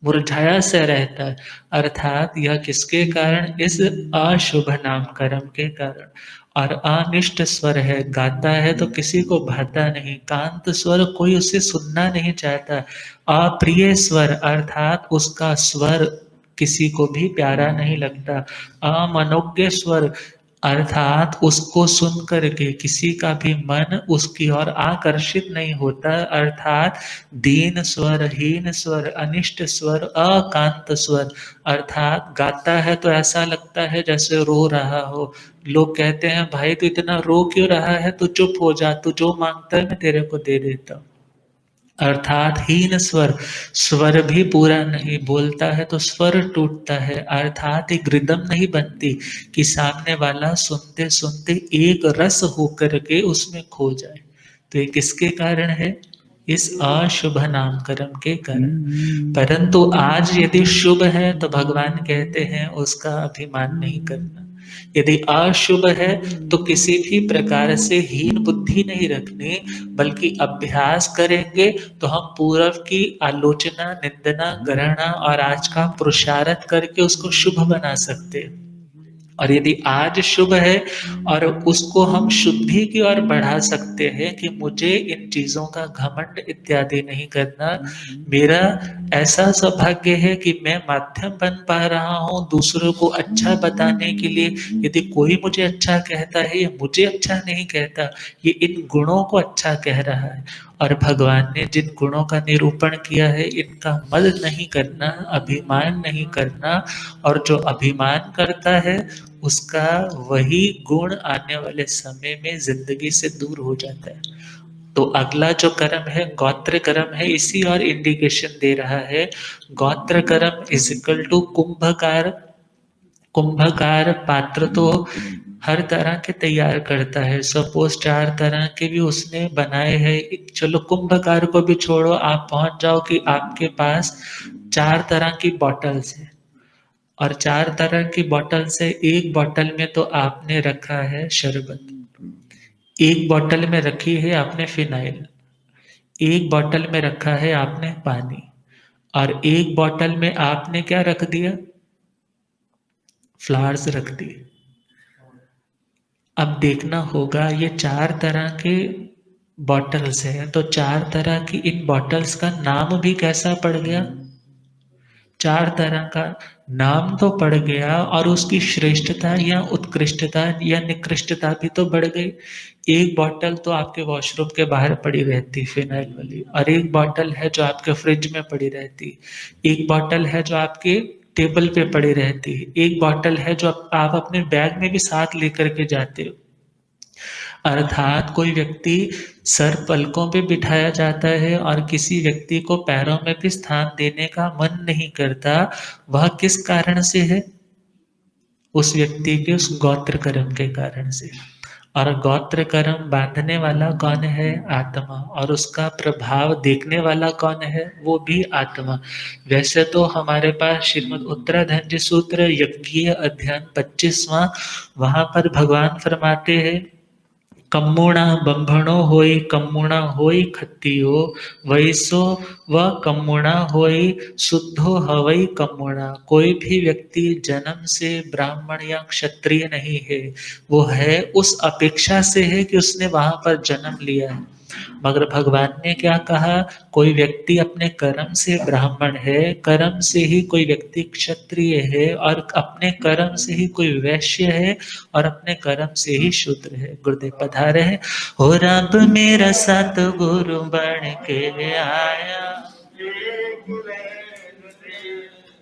मुरझाया सा रहता है। अर्थात यह किसके कारण? इस अशुभ नामकरण के कारण। और अनिष्ट स्वर है, गाता है तो किसी को भाता नहीं। कांत स्वर कोई उसे सुनना नहीं चाहता। अप्रिय स्वर अर्थात उसका स्वर किसी को भी प्यारा नहीं लगता। अमनोज्ञ स्वर अर्थात उसको सुन करके किसी का भी मन उसकी ओर आकर्षित नहीं होता, अर्थात दीन स्वर, हीन स्वर, अनिष्ट स्वर, अकांत स्वर, अर्थात गाता है तो ऐसा लगता है जैसे रो रहा हो। लोग कहते हैं भाई तू इतना रो क्यों रहा है, तू चुप हो जा, तू जो मांगता है मैं तेरे को दे देता हूँ। अर्थात हीन स्वर, स्वर भी पूरा नहीं, बोलता है तो स्वर टूटता है, अर्थात एक रिदम नहीं बनती कि सामने वाला सुनते सुनते एक रस होकर के उसमें खो जाए। तो ये किसके कारण है? इस अशुभ नामकरण के कारण। परंतु आज यदि शुभ है तो भगवान कहते हैं उसका अभिमान नहीं करना। यदि अशुभ है तो किसी भी प्रकार से हीन बुद्धि नहीं रखनी, बल्कि अभ्यास करेंगे तो हम पूर्व की आलोचना, निंदना, गणना और आज का पुरुषार्थ करके उसको शुभ बना सकते हैं। और यदि आज शुभ है और उसको हम शुद्धि की ओर बढ़ा सकते हैं कि मुझे इन चीजों का घमंड इत्यादि नहीं करना, मेरा ऐसा सौभाग्य है कि मैं माध्यम बन पा रहा हूँ दूसरों को अच्छा बताने के लिए। यदि कोई मुझे अच्छा कहता है या मुझे अच्छा नहीं कहता, ये इन गुणों को अच्छा कह रहा है। और भगवान ने जिन गुणों का निरूपण किया है, इनका मद नहीं करना, अभिमान नहीं करना। और जो अभिमान करता है उसका वही गुण आने वाले समय में जिंदगी से दूर हो जाता है। तो अगला जो कर्म है गोत्र कर्म है, इसी और इंडिकेशन दे रहा है। गोत्र कर्म is equal to Kumbhkar. Kumbhkar पात्र तो हर तरह के तैयार करता है, सपोज 4 तरह के भी उसने बनाए हैं। चलो कुंभकार को भी छोड़ो, आप पहुंच जाओ कि आपके पास 4 तरह की बॉटल्स है, और 4 तरह की बॉटल से एक बॉटल में तो आपने रखा है शरबत, एक बॉटल में रखी है आपने फिनाइल, एक बॉटल में रखा है आपने पानी, और एक बॉटल में आपने क्या रख दिया? फ्लावर्स रख दिए। अब देखना होगा ये 4 तरह के बॉटल्स हैं, तो 4 तरह की इन बॉटल्स का नाम भी कैसा पड़ गया? 4 तरह का नाम तो पड़ गया, और उसकी श्रेष्ठता या उत्कृष्टता या निकृष्टता भी तो बढ़ गई। एक बॉटल तो आपके वॉशरूम के बाहर पड़ी रहती फिनाइल वाली, और एक बॉटल है जो आपके फ्रिज में पड़ी रहती, एक बॉटल है जो आपके टेबल पे पड़ी रहती, एक बॉटल है जो आप अपने बैग में भी साथ लेकर के जाते हो। अर्थात कोई व्यक्ति सर पलकों पे बिठाया जाता है और किसी व्यक्ति को पैरों में भी स्थान देने का मन नहीं करता, वह किस कारण से है? उस व्यक्ति के उस गोत्र कर्म के कारण से। और गोत्र कर्म बांधने वाला कौन है? आत्मा। और उसका प्रभाव देखने वाला कौन है? वो भी आत्मा। वैसे तो हमारे पास श्रीमद् उत्तराधर्य सूत्र यज्ञीय अध्ययन 25वां, वहां पर भगवान फरमाते हैं कम्मुणा बंभणो होई, कम्मुणा होई खत्तियो, वैसो व कम्मुणा होई शुद्धो हवई कम्मुणा। कोई भी व्यक्ति जन्म से ब्राह्मण या क्षत्रिय नहीं है, वो है उस अपेक्षा से है कि उसने वहां पर जन्म लिया है। मगर भगवान ने क्या कहा? कोई व्यक्ति अपने कर्म से ब्राह्मण है, कर्म से ही कोई व्यक्ति क्षत्रिय है, और अपने कर्म से ही कोई वैश्य है, और अपने कर्म से ही शूद्र है। गुरुदेव पधारे हैं। हो रब मेरा सतगुरु बन के आया,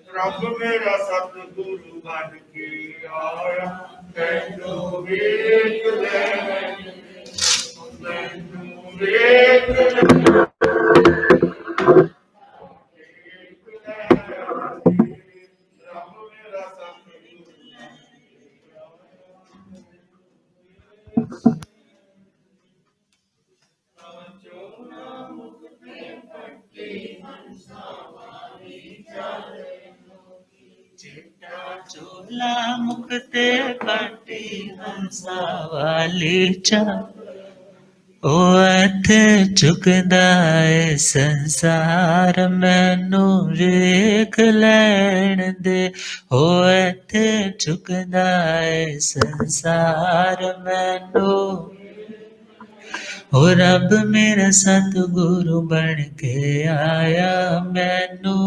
रब मेरा सतगुरु बन के आया, तैनू वेख ले, तैनू वेख ले, रब मेरा सतगुरु चिट्टा चोला मुक्ते काटी हंसा वाली चा, ओ हथ चुकदा है संसार मैनू वेख लैण दे, ओ हथ चुकदा है संसार मैनू, ओ रब मेरा सतगुरु बन के आया मैनू।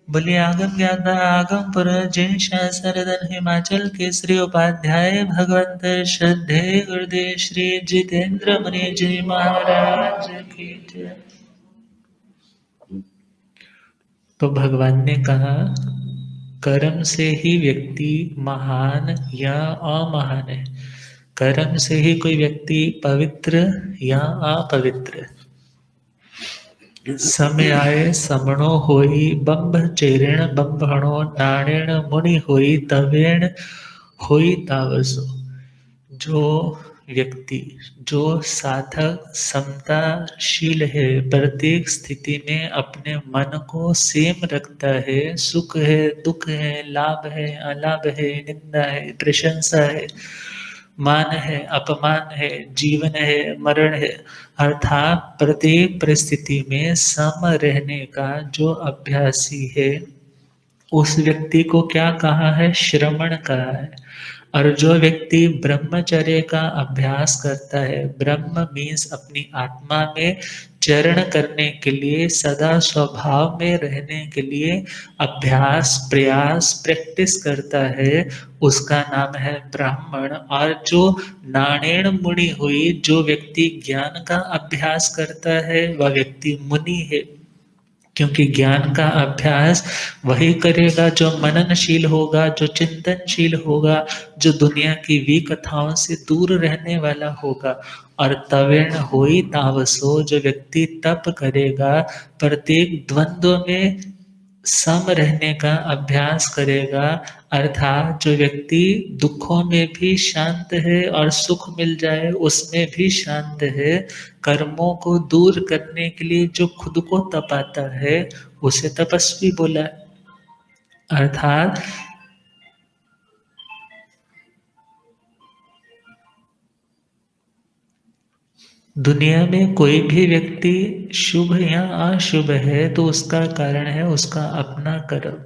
बोलिए आगम ज्ञाता आगम पुर जय शास्त्रधन हिमाचल केसरी उपाध्याय भगवंत श्रद्धेय गुरुदेव श्री जितेंद्र मुनि जी महाराज की जय। तो भगवान ने कहा कर्म से ही व्यक्ति महान या अमहान है। कर्म से ही कोई व्यक्ति पवित्र या अपवित्र। समय आए समणो होई बंब चेरेण बंभणो नाणेण मुनि होई तवेण होई तावसो। जो व्यक्ति जो साधक समताशील है, प्रत्येक स्थिति में अपने मन को सेम रखता है, सुख है दुख है, लाभ है अलाभ है, निंदा है प्रशंसा है, मान है अपमान है, जीवन है मरण है, अर्थात प्रत्येक परिस्थिति में सम रहने का जो अभ्यासी है, उस व्यक्ति को क्या कहा है? श्रमण कहा है। और जो व्यक्ति ब्रह्मचर्य का अभ्यास करता है, ब्रह्म मीन्स अपनी आत्मा में चरण करने के लिए, सदा स्वभाव में रहने के लिए अभ्यास प्रयास प्रैक्टिस करता है, उसका नाम है ब्राह्मण। और जो नाणेण मुनि हुई, जो व्यक्ति ज्ञान का अभ्यास करता है, वह व्यक्ति मुनि है। क्योंकि ज्ञान का अभ्यास वही करेगा जो मननशील होगा, जो चिंतनशील होगा, जो दुनिया की विकथाओं से दूर रहने वाला होगा। और तवेण होई तावसो, जो व्यक्ति तप करेगा, प्रत्येक द्वंद्व में सम रहने का अभ्यास करेगा, अर्थात जो व्यक्ति दुखों में भी शांत है और सुख मिल जाए उसमें भी शांत है, कर्मों को दूर करने के लिए जो खुद को तपाता है, उसे तपस्वी बोला। अर्थात दुनिया में कोई भी व्यक्ति शुभ या अशुभ है तो उसका कारण है उसका अपना कर्म।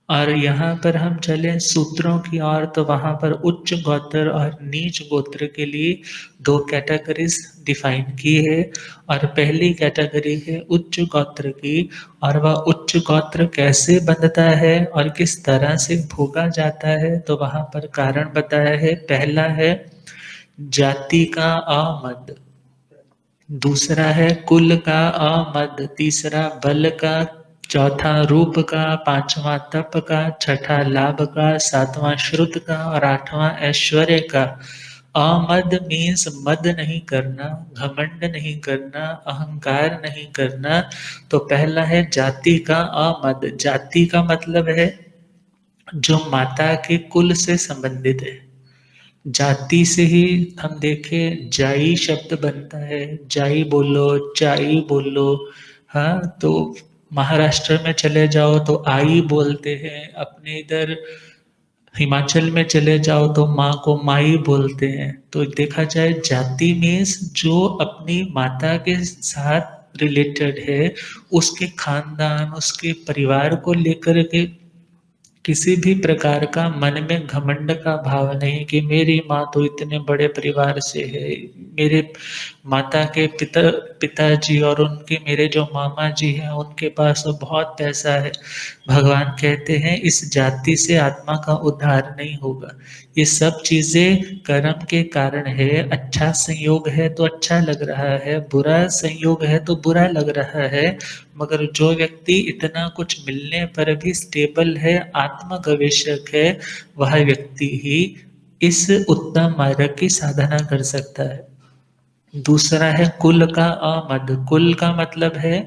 और यहाँ पर हम चले सूत्रों की ओर, तो वहाँ पर उच्च गोत्र और नीच गोत्र के लिए दो कैटेगरीज डिफाइन की है। और पहली कैटेगरी है उच्च गोत्र की, और वह उच्च गोत्र कैसे बनता है और किस तरह से भोगा जाता है, तो वहाँ पर कारण बताया है। पहला है जाति का अमद, दूसरा है कुल का अमद, तीसरा बल का, चौथा रूप का, पांचवा तप का, छठा लाभ का, सातवां श्रुत का और आठवां ऐश्वर्य का। अमद मीन्स मद नहीं करना, घमंड नहीं करना, अहंकार नहीं करना। तो पहला है जाति का अमद। जाति का मतलब है जो माता के कुल से संबंधित है। जाति से ही हम देखें जाई शब्द बनता है, जाई बोलो चाई बोलो। हाँ, तो महाराष्ट्र में चले जाओ तो आई बोलते हैं, अपने इधर हिमाचल में चले जाओ तो माँ को माई बोलते हैं। तो देखा जाए जाति मीन्स जो अपनी माता के साथ रिलेटेड है, उसके खानदान उसके परिवार को लेकर के किसी भी प्रकार का मन में घमंड का भाव नहीं कि मेरी माँ तो इतने बड़े परिवार से है, मेरे माता के पिताजी और उनके मेरे जो मामा जी हैं उनके पास तो बहुत पैसा है। भगवान कहते हैं इस जाति से आत्मा का उद्धार नहीं होगा। ये सब चीजें कर्म के कारण है। अच्छा संयोग है तो अच्छा लग रहा है, बुरा संयोग है तो बुरा लग रहा है। मगर जो व्यक्ति इतना कुछ मिलने पर भी स्टेबल है, आत्म गवेषक है, वह व्यक्ति ही इस उत्तम मार्ग की साधना कर सकता है। दूसरा है कुल का अमद। कुल का मतलब है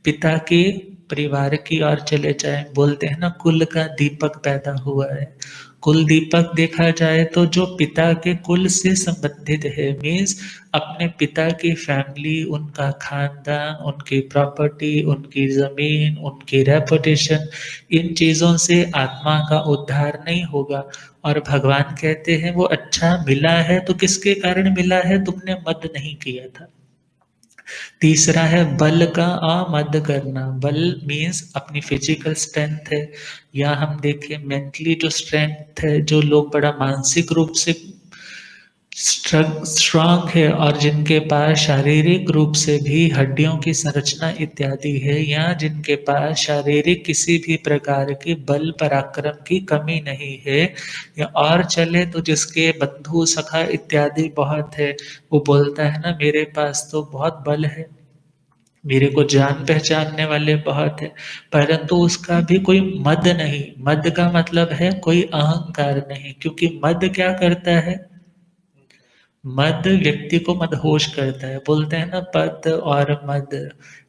पिता के परिवार की ओर चले जाए, बोलते हैं ना कुल का दीपक पैदा हुआ है। कुल दीपक देखा जाए तो जो पिता के कुल से संबंधित है, मीन्स अपने पिता की फैमिली, उनका खानदान, उनकी प्रॉपर्टी, उनकी जमीन, उनकी रेपुटेशन, इन चीजों से आत्मा का उद्धार नहीं होगा। और भगवान कहते हैं वो अच्छा मिला है तो किसके कारण मिला है? तुमने मद नहीं किया था। तीसरा है बल का अमद करना। बल मीन्स अपनी फिजिकल स्ट्रेंथ है, या हम देखें मेंटली जो स्ट्रेंथ है, जो लोग बड़ा मानसिक रूप से स्ट्रांग है और जिनके पास शारीरिक रूप से भी हड्डियों की संरचना इत्यादि है, या जिनके पास शारीरिक किसी भी प्रकार के बल पराक्रम की कमी नहीं है, या और चले तो जिसके बंधु सखा इत्यादि बहुत है, वो बोलता है ना मेरे पास तो बहुत बल है, मेरे को जान पहचानने वाले बहुत है, परंतु उसका भी कोई मद नहीं। मद का मतलब है कोई अहंकार नहीं, क्योंकि मद क्या करता है, मद व्यक्ति को मदहोश करता है। बोलते हैं ना पद और मद,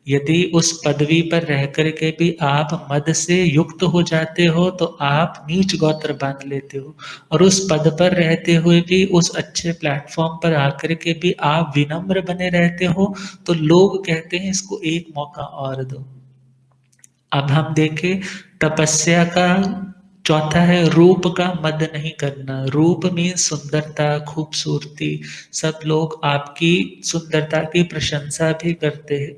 यदि उस पदवी पर रह कर के भी आप मद से युक्त हो जाते हो तो आप नीच गोत्र बांध लेते हो, और उस पद पर रहते हुए भी, उस अच्छे प्लेटफॉर्म पर आकर के भी आप विनम्र बने रहते हो, तो लोग कहते हैं इसको एक मौका और दो। अब हम देखें तपस्या का चौथा है रूप का मद नहीं करना। रूप मीन्स सुंदरता, खूबसूरती, सब लोग आपकी सुंदरता की प्रशंसा भी करते हैं,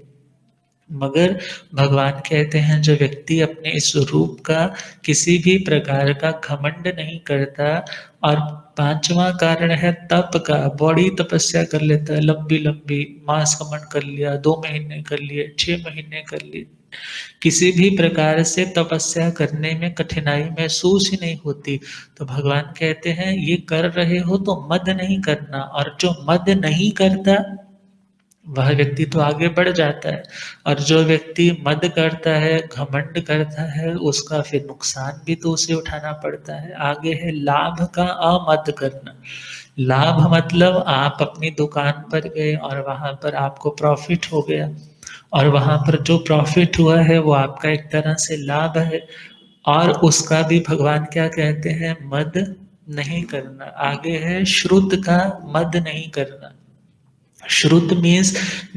मगर भगवान कहते हैं जो व्यक्ति अपने इस रूप का किसी भी प्रकार का घमंड नहीं करता, और पांचवा कारण है तप का, बड़ी तपस्या कर लेता है, लंबी लंबी मास कमंड कर लिया, 2 महीने कर लिए, 6 महीने कर लिए, किसी भी प्रकार से तपस्या करने में कठिनाई महसूस ही नहीं होती, तो भगवान कहते हैं ये कर रहे हो तो मद नहीं करना। और जो मद नहीं करता वह व्यक्ति तो आगे बढ़ जाता है, और जो व्यक्ति मद करता है, घमंड करता है, उसका फिर नुकसान भी तो उसे उठाना पड़ता है। आगे है लाभ का अमद करना। लाभ मतलब आप अपनी दुकान पर गए और वहां पर आपको प्रॉफिट हो गया, और वहां पर जो प्रॉफिट हुआ है वो आपका एक तरह से लाभ है, और उसका भी भगवान क्या कहते हैं, मद नहीं करना। आगे है श्रुत का मद नहीं करना। श्रुत मीन्स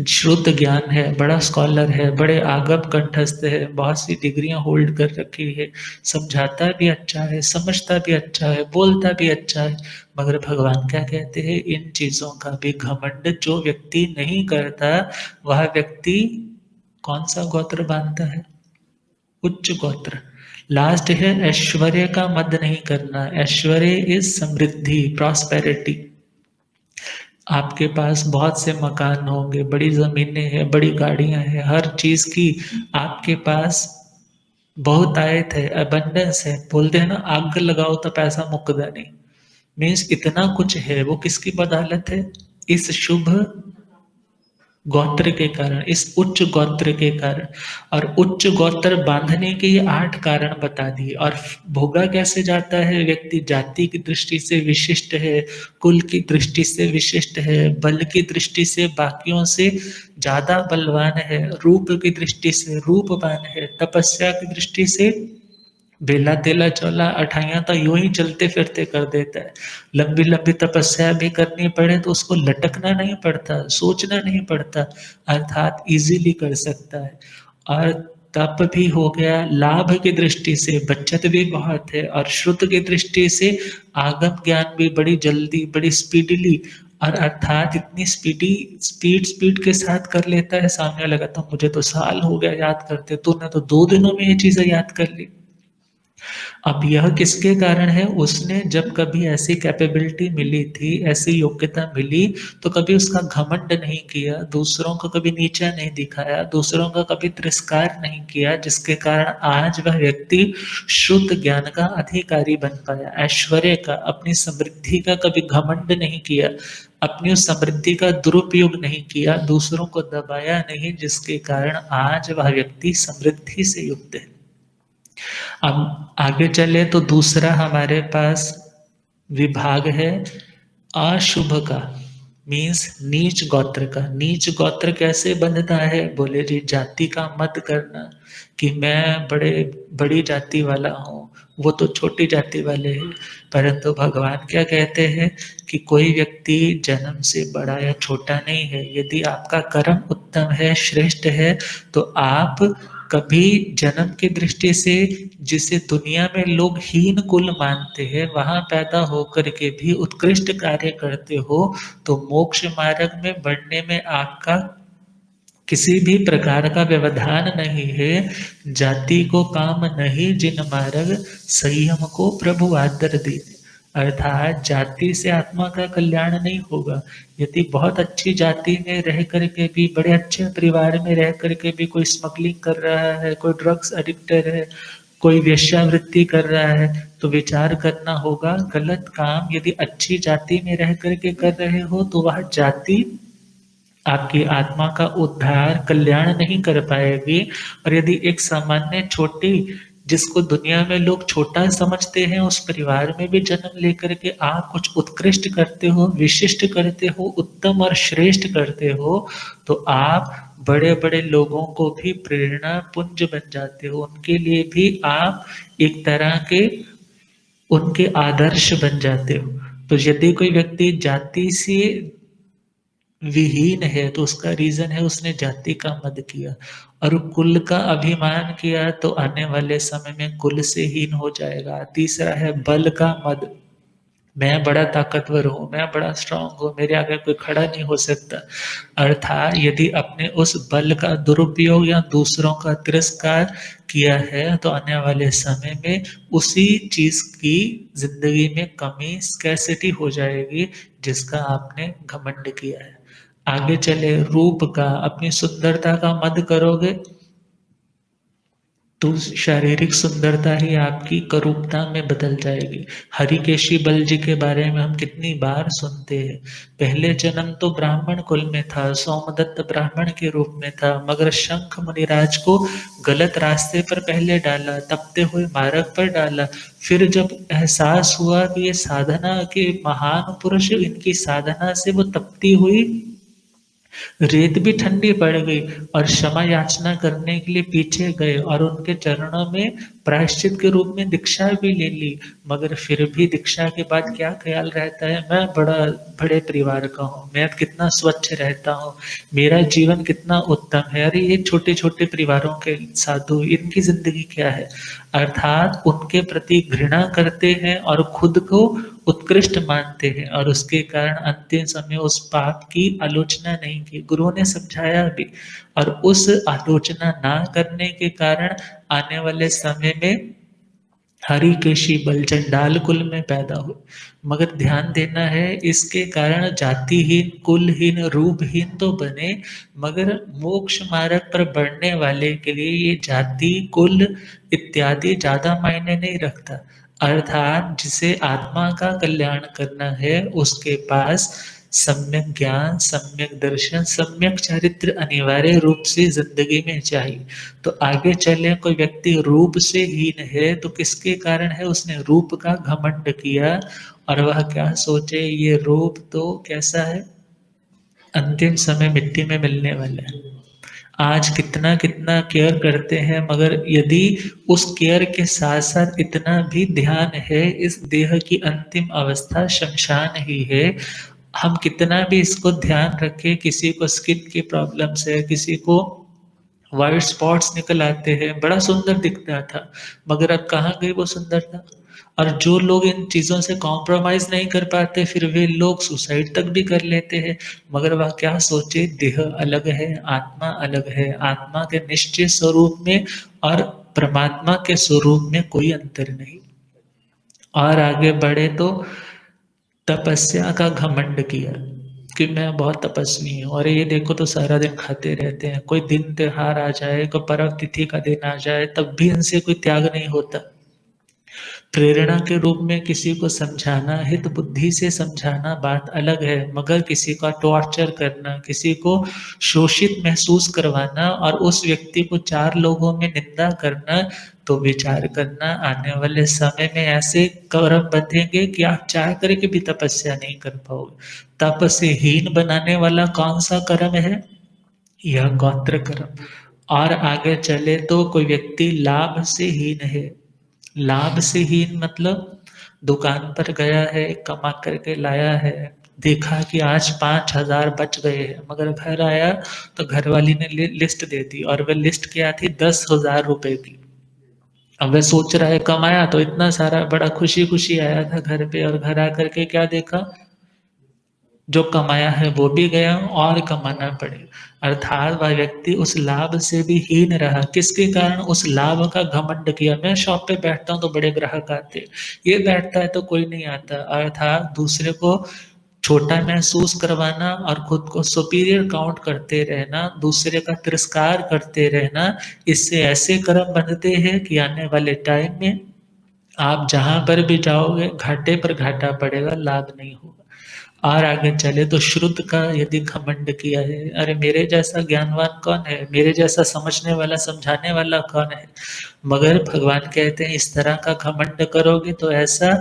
श्रुत ज्ञान है, बड़ा स्कॉलर है, बड़े आगम कंठस्थ है, बहुत सी डिग्रियां होल्ड कर रखी है, समझाता भी अच्छा है, समझता भी अच्छा है, बोलता भी अच्छा है, मगर भगवान क्या कहते हैं, इन चीजों का भी घमंड जो व्यक्ति नहीं करता, वह व्यक्ति कौन सा गोत्र बांधता है, उच्च गोत्र। लास्ट है ऐश्वर्य का मद नहीं करना। ऐश्वर्य इज समृद्धि, प्रॉस्पेरिटी। आपके पास बहुत से मकान होंगे, बड़ी जमीनें हैं, बड़ी गाड़ियां हैं, हर चीज की आपके पास बहुत आयत है, अबंडेंस है। बोलते हैं ना आग लगाओ तो पैसा मुकदा नहीं। मीन्स इतना कुछ है, वो किसकी बदौलत है, इस शुभ गोत्र के कारण, इस उच्च गोत्र के कारण। और उच्च गोत्र बांधने के ये 8 कारण बता दिए। और भोगा कैसे जाता है, व्यक्ति जाति की दृष्टि से विशिष्ट है, कुल की दृष्टि से विशिष्ट है, बल की दृष्टि से बाकियों से ज्यादा बलवान है, रूप की दृष्टि से रूपवान है, तपस्या की दृष्टि से बेला तेला चौला अठाइयां तो यूं ही चलते फिरते कर देता है। लंबी लंबी तपस्या भी करनी पड़े तो उसको लटकना नहीं पड़ता, सोचना नहीं पड़ता, अर्थात इजीली कर सकता है। और तप भी हो गया, लाभ की दृष्टि से बचत भी बहुत है, और श्रुत की दृष्टि से आगम ज्ञान भी बड़ी जल्दी, बड़ी स्पीडली, और अर्थात इतनी स्पीड के साथ कर लेता है, सामने लगा तो मुझे तो साल हो गया याद करते, तूने तो 2 दिनों में ये चीजें याद कर ली। अब यह किसके कारण है, उसने जब कभी ऐसी कैपेबिलिटी मिली थी, ऐसी योग्यता मिली, तो कभी उसका घमंड नहीं किया, दूसरों को कभी नीचा नहीं दिखाया, दूसरों का कभी तिरस्कार नहीं किया, जिसके कारण आज वह व्यक्ति शुद्ध ज्ञान का अधिकारी बन पाया। ऐश्वर्य का, अपनी समृद्धि का कभी घमंड नहीं किया, अपनी उस समृद्धि का दुरुपयोग नहीं किया, दूसरों को दबाया नहीं, जिसके कारण आज वह व्यक्ति समृद्धि से युक्त है। अब आगे चले तो दूसरा हमारे पास विभाग है अशुभ का, मीन्स नीच गोत्र का। नीच गोत्र कैसे बनता है, बोले जी जाति का मत करना, कि मैं बड़ी जाति वाला हूँ, वो तो छोटी जाति वाले हैं। परंतु भगवान क्या कहते हैं कि कोई व्यक्ति जन्म से बड़ा या छोटा नहीं है, यदि आपका कर्म उत्तम है, श्रेष्ठ है, तो आप कभी जन्म की दृष्टि से जिसे दुनिया में लोग हीन कुल मानते हैं, वहां पैदा होकर के भी उत्कृष्ट कार्य करते हो, तो मोक्ष मार्ग में बढ़ने में आपका किसी भी प्रकार का व्यवधान नहीं है। जाति को काम नहीं जिन मार्ग, संयम को प्रभु आदर दीने। अर्थात जाति से आत्मा का कल्याण नहीं होगा। यदि बहुत अच्छी जाति में रह करके भी, बड़े अच्छे परिवार में रह करके भी कोई स्मगलिंग कर रहा है, कोई ड्रग्स एडिक्टेड है, कोई वेश्यावृत्ति कर रहा है, तो विचार करना होगा गलत काम यदि अच्छी जाति में रह करके कर रहे हो तो वह जाति आपकी आत्मा का उद्धार कल्याण नहीं कर पाएगी। और यदि एक सामान्य छोटी, जिसको दुनिया में लोग छोटा समझते हैं, उस परिवार में भी जन्म लेकर के आप कुछ उत्कृष्ट करते हो, विशिष्ट करते हो, उत्तम और श्रेष्ठ करते हो, तो आप बड़े बड़े लोगों को भी प्रेरणा पुंज बन जाते हो, उनके लिए भी आप एक तरह के उनके आदर्श बन जाते हो। तो यदि कोई व्यक्ति जाति से विहीन है तो उसका रीजन है उसने जाति का मद किया, और कुल का अभिमान किया तो आने वाले समय में कुल से हीन हो जाएगा। तीसरा है बल का मद, मैं बड़ा ताकतवर हूँ, मैं बड़ा स्ट्रांग हूँ, मेरे आगे कोई खड़ा नहीं हो सकता। अर्थात यदि अपने उस बल का दुरुपयोग या दूसरों का तिरस्कार किया है तो आने वाले समय में उसी चीज की जिंदगी में कमी, स्कैसिटी हो जाएगी जिसका आपने घमंड किया है। आगे चले, रूप का, अपनी सुंदरता का मद करोगे तो शारीरिक सुंदरता ही आपकी करूपता में बदल जाएगी। हरिकेशी बल जी के बारे में हम कितनी बार सुनते हैं। पहले जन्म तो ब्राह्मण कुल में था, सोमदत्त ब्राह्मण के रूप में था, मगर शंख मुनिराज को गलत रास्ते पर पहले डाला, तपते हुए मार्ग पर डाला। फिर जब एहसास हुआ कि ये साधना के महान पुरुष, इनकी साधना से वो तपती हुई रेत भी ठंडी पड़ गई और क्षमा याचना करने के लिए पीछे गए और उनके चरणों में प्रायश्चित के रूप में दीक्षा भी ले ली। मगर फिर भी दीक्षा के बाद क्या ख्याल रहता है, मैं बड़े परिवार का हूँ, मैं कितना स्वच्छ रहता हूँ, मेरा जीवन कितना उत्तम है, अरे ये छोटे छोटे परिवारों के साधु, इनकी जिंदगी क्या है। अर्थात उनके प्रति घृणा करते हैं और खुद को उत्कृष्ट मानते हैं, और उसके कारण अंतिम समय उस पाप की आलोचना नहीं की, गुरुओं ने समझाया भी। और उस आलोचना ना करने के कारण आने वाले समय में हरिकेशी बल चंडाल कुल में पैदा हुए। मगर ध्यान देना है, इसके कारण जातिहीन, कुलहीन, रूपहीन तो बने, मगर मोक्ष मार्ग पर बढ़ने वाले के लिए ये जाति, कुल इत्यादि ज्यादा मायने नहीं रखता। अर्थात जिसे आत्मा का कल्याण करना है उसके पास सम्यक ज्ञान, सम्यक दर्शन, सम्यक चरित्र अनिवार्य रूप से जिंदगी में चाहिए। तो आगे चले, कोई व्यक्ति रूप से हीन है तो किसके कारण है, उसने रूप का घमंड किया, और वह क्या सोचे ये रूप तो कैसा है, अंतिम समय मिट्टी में मिलने वाला है। आज कितना कितना केयर करते हैं, मगर यदि उस केयर के साथ साथ इतना भी ध्यान है, इस देह की अंतिम अवस्था शमशान ही है, हम कितना भी इसको ध्यान रखें, किसी को स्किन की प्रॉब्लम्स है, किसी को वाइट स्पॉट्स निकल आते हैं, बड़ा सुंदर दिखता था, मगर अब कहाँ गई वो सुंदरता। और जो लोग इन चीज़ों से कॉम्प्रोमाइज नहीं कर पाते, फिर वे लोग सुसाइड तक भी कर लेते हैं। मगर वह क्या सोचे, देह अलग है, आत्मा अलग है, आत्मा के निश्चय स्वरूप में और परमात्मा के स्वरूप में कोई अंतर नहीं। और आगे बढ़े तो तपस्या का घमंड किया कि मैं बहुत तपस्वी हूँ, और ये देखो तो सारा दिन खाते रहते हैं, कोई दिन त्योहार आ जाए, कोई पर्व तिथि का दिन आ जाए, तब भी इनसे कोई त्याग नहीं होता। प्रेरणा के रूप में किसी को समझाना, हित बुद्धि से समझाना बात अलग है, मगर किसी का टॉर्चर करना, किसी को शोषित महसूस करवाना और उस व्यक्ति को चार लोगों में निंदा करना, तो विचार करना आने वाले समय में ऐसे कर्म बंधेंगे कि आप चाह करके भी तपस्या नहीं कर पाओगे। तप से हीन बनाने वाला कौन सा कर्म है, यह गोत्र कर्म। और आगे चले तो कोई व्यक्ति लाभ से हीन है। लाभ से हीन मतलब दुकान पर गया है, कमा करके लाया है, देखा कि आज 5,000 बच गए हैं, मगर घर आया तो घरवाली ने लिस्ट दे दी, और वह लिस्ट क्या थी, 10,000 रुपए की। अब वह सोच रहा है कमाया तो इतना सारा, बड़ा खुशी खुशी आया था घर पे, और घर आकर के क्या देखा, जो कमाया है वो भी गया और कमाना पड़ेगा। अर्थात वह व्यक्ति उस लाभ से भी हीन रहा। किसके कारण? उस लाभ का घमंड किया। मैं शॉप पे बैठता हूँ तो बड़े ग्राहक आते हैं, ये बैठता है तो कोई नहीं आता। अर्थात दूसरे को छोटा महसूस करवाना और खुद को सुपीरियर काउंट करते रहना, दूसरे का तिरस्कार करते रहना, इससे ऐसे कर्म बनते हैं कि आने वाले टाइम में आप जहाँ पर भी जाओगे घाटे पर घाटा पड़ेगा, लाभ नहीं होगा। और आगे चले तो श्रुत का यदि घमंड किया है, अरे मेरे जैसा ज्ञानवान कौन है, मेरे जैसा समझने वाला समझाने वाला कौन है। मगर भगवान कहते हैं इस तरह का घमंड करोगे तो ऐसा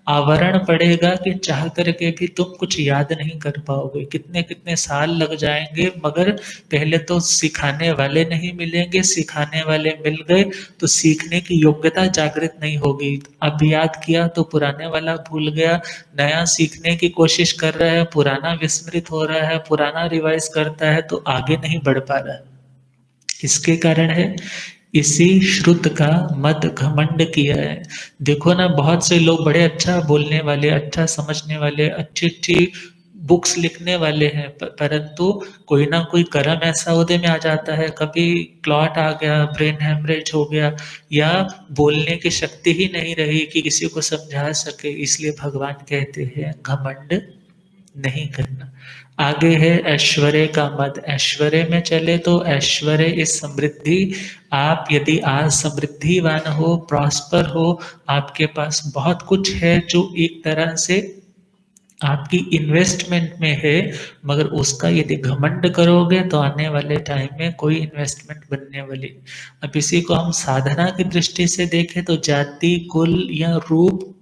आवरण पड़ेगा कि चाह करके भी तुम कुछ याद नहीं कर पाओगे। कितने कितने साल लग जाएंगे, मगर पहले तो सिखाने वाले नहीं मिलेंगे, सिखाने वाले मिल गए तो सीखने की योग्यता जागृत नहीं होगी। अब याद किया तो पुराने वाला भूल गया, नया सीखने की कोशिश कर रहा है, पुराना विस्मृत हो रहा है, पुराना रिवाइज करता है तो आगे नहीं बढ़ पा रहा है। किसके कारण है? इसी श्रुत का मद घमंड किया है। देखो ना, बहुत से लोग बड़े अच्छा बोलने वाले, अच्छा समझने वाले, अच्छी अच्छी बुक्स लिखने वाले हैं, परंतु कोई ना कोई कर्म ऐसा उदय में आ जाता है, कभी क्लॉट आ गया, ब्रेन हेमरेज हो गया, या बोलने की शक्ति ही नहीं रही कि किसी को समझा सके। इसलिए भगवान कहते हैं घमंड नहीं करना। आगे है ऐश्वर्य का मद। ऐश्वर्य में चले तो ऐश्वर्य इस समृद्धि। आप यदि आज समृद्धिवान हो, प्रॉस्पर हो, आपके पास बहुत कुछ है जो एक तरह से आपकी इन्वेस्टमेंट में है, मगर उसका यदि घमंड करोगे तो आने वाले टाइम में कोई इन्वेस्टमेंट बनने वाली। अब इसी को हम साधना की दृष्टि से देखें तो जाति, कुल या रूप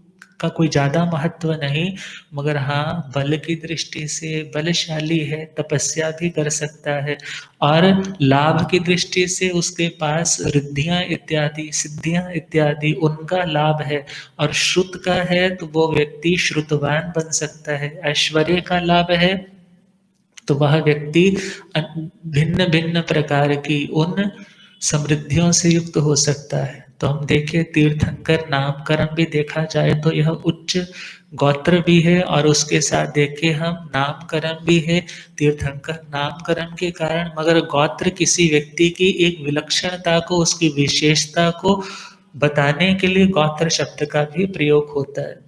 का कोई ज्यादा महत्व नहीं, मगर हाँ बल की दृष्टि से बलशाली है, तपस्या भी कर सकता है, और लाभ की दृष्टि से उसके पास रिद्धियां इत्यादि, सिद्धियां इत्यादि, उनका लाभ है। और श्रुत का है तो वो व्यक्ति श्रुतवान बन सकता है। ऐश्वर्य का लाभ है तो वह व्यक्ति भिन्न भिन्न प्रकार की उन समृद्धियों से युक्त हो सकता है। तो हम देखें तीर्थंकर नामकरण भी देखा जाए तो यह उच्च गोत्र भी है, और उसके साथ देखें हम नामकरण भी है। तीर्थंकर नामकरण के कारण, मगर गोत्र किसी व्यक्ति की एक विलक्षणता को, उसकी विशेषता को बताने के लिए गोत्र शब्द का भी प्रयोग होता है।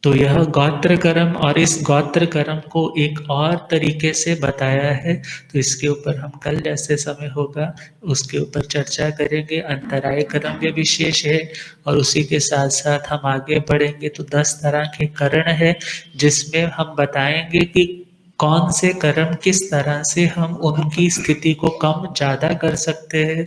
तो यह गोत्र कर्म, और इस गोत्र कर्म को एक और तरीके से बताया है, तो इसके ऊपर हम कल जैसे समय होगा उसके ऊपर चर्चा करेंगे। अंतराय कर्म भी विशेष है, और उसी के साथ साथ हम आगे बढ़ेंगे तो 10 तरह के करण है, जिसमें हम बताएंगे कि कौन से कर्म किस तरह से हम उनकी स्थिति को कम ज्यादा कर सकते हैं,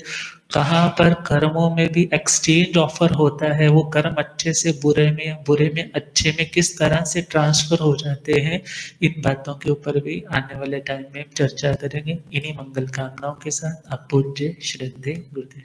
कहाँ पर कर्मों में भी एक्सचेंज ऑफर होता है, वो कर्म अच्छे से बुरे में, बुरे में अच्छे में किस तरह से ट्रांसफर हो जाते हैं। इन बातों के ऊपर भी आने वाले टाइम में चर्चा करेंगे। इन्हीं मंगल कामनाओं के साथ आप पूज्य श्रद्धेय गुरुदेव।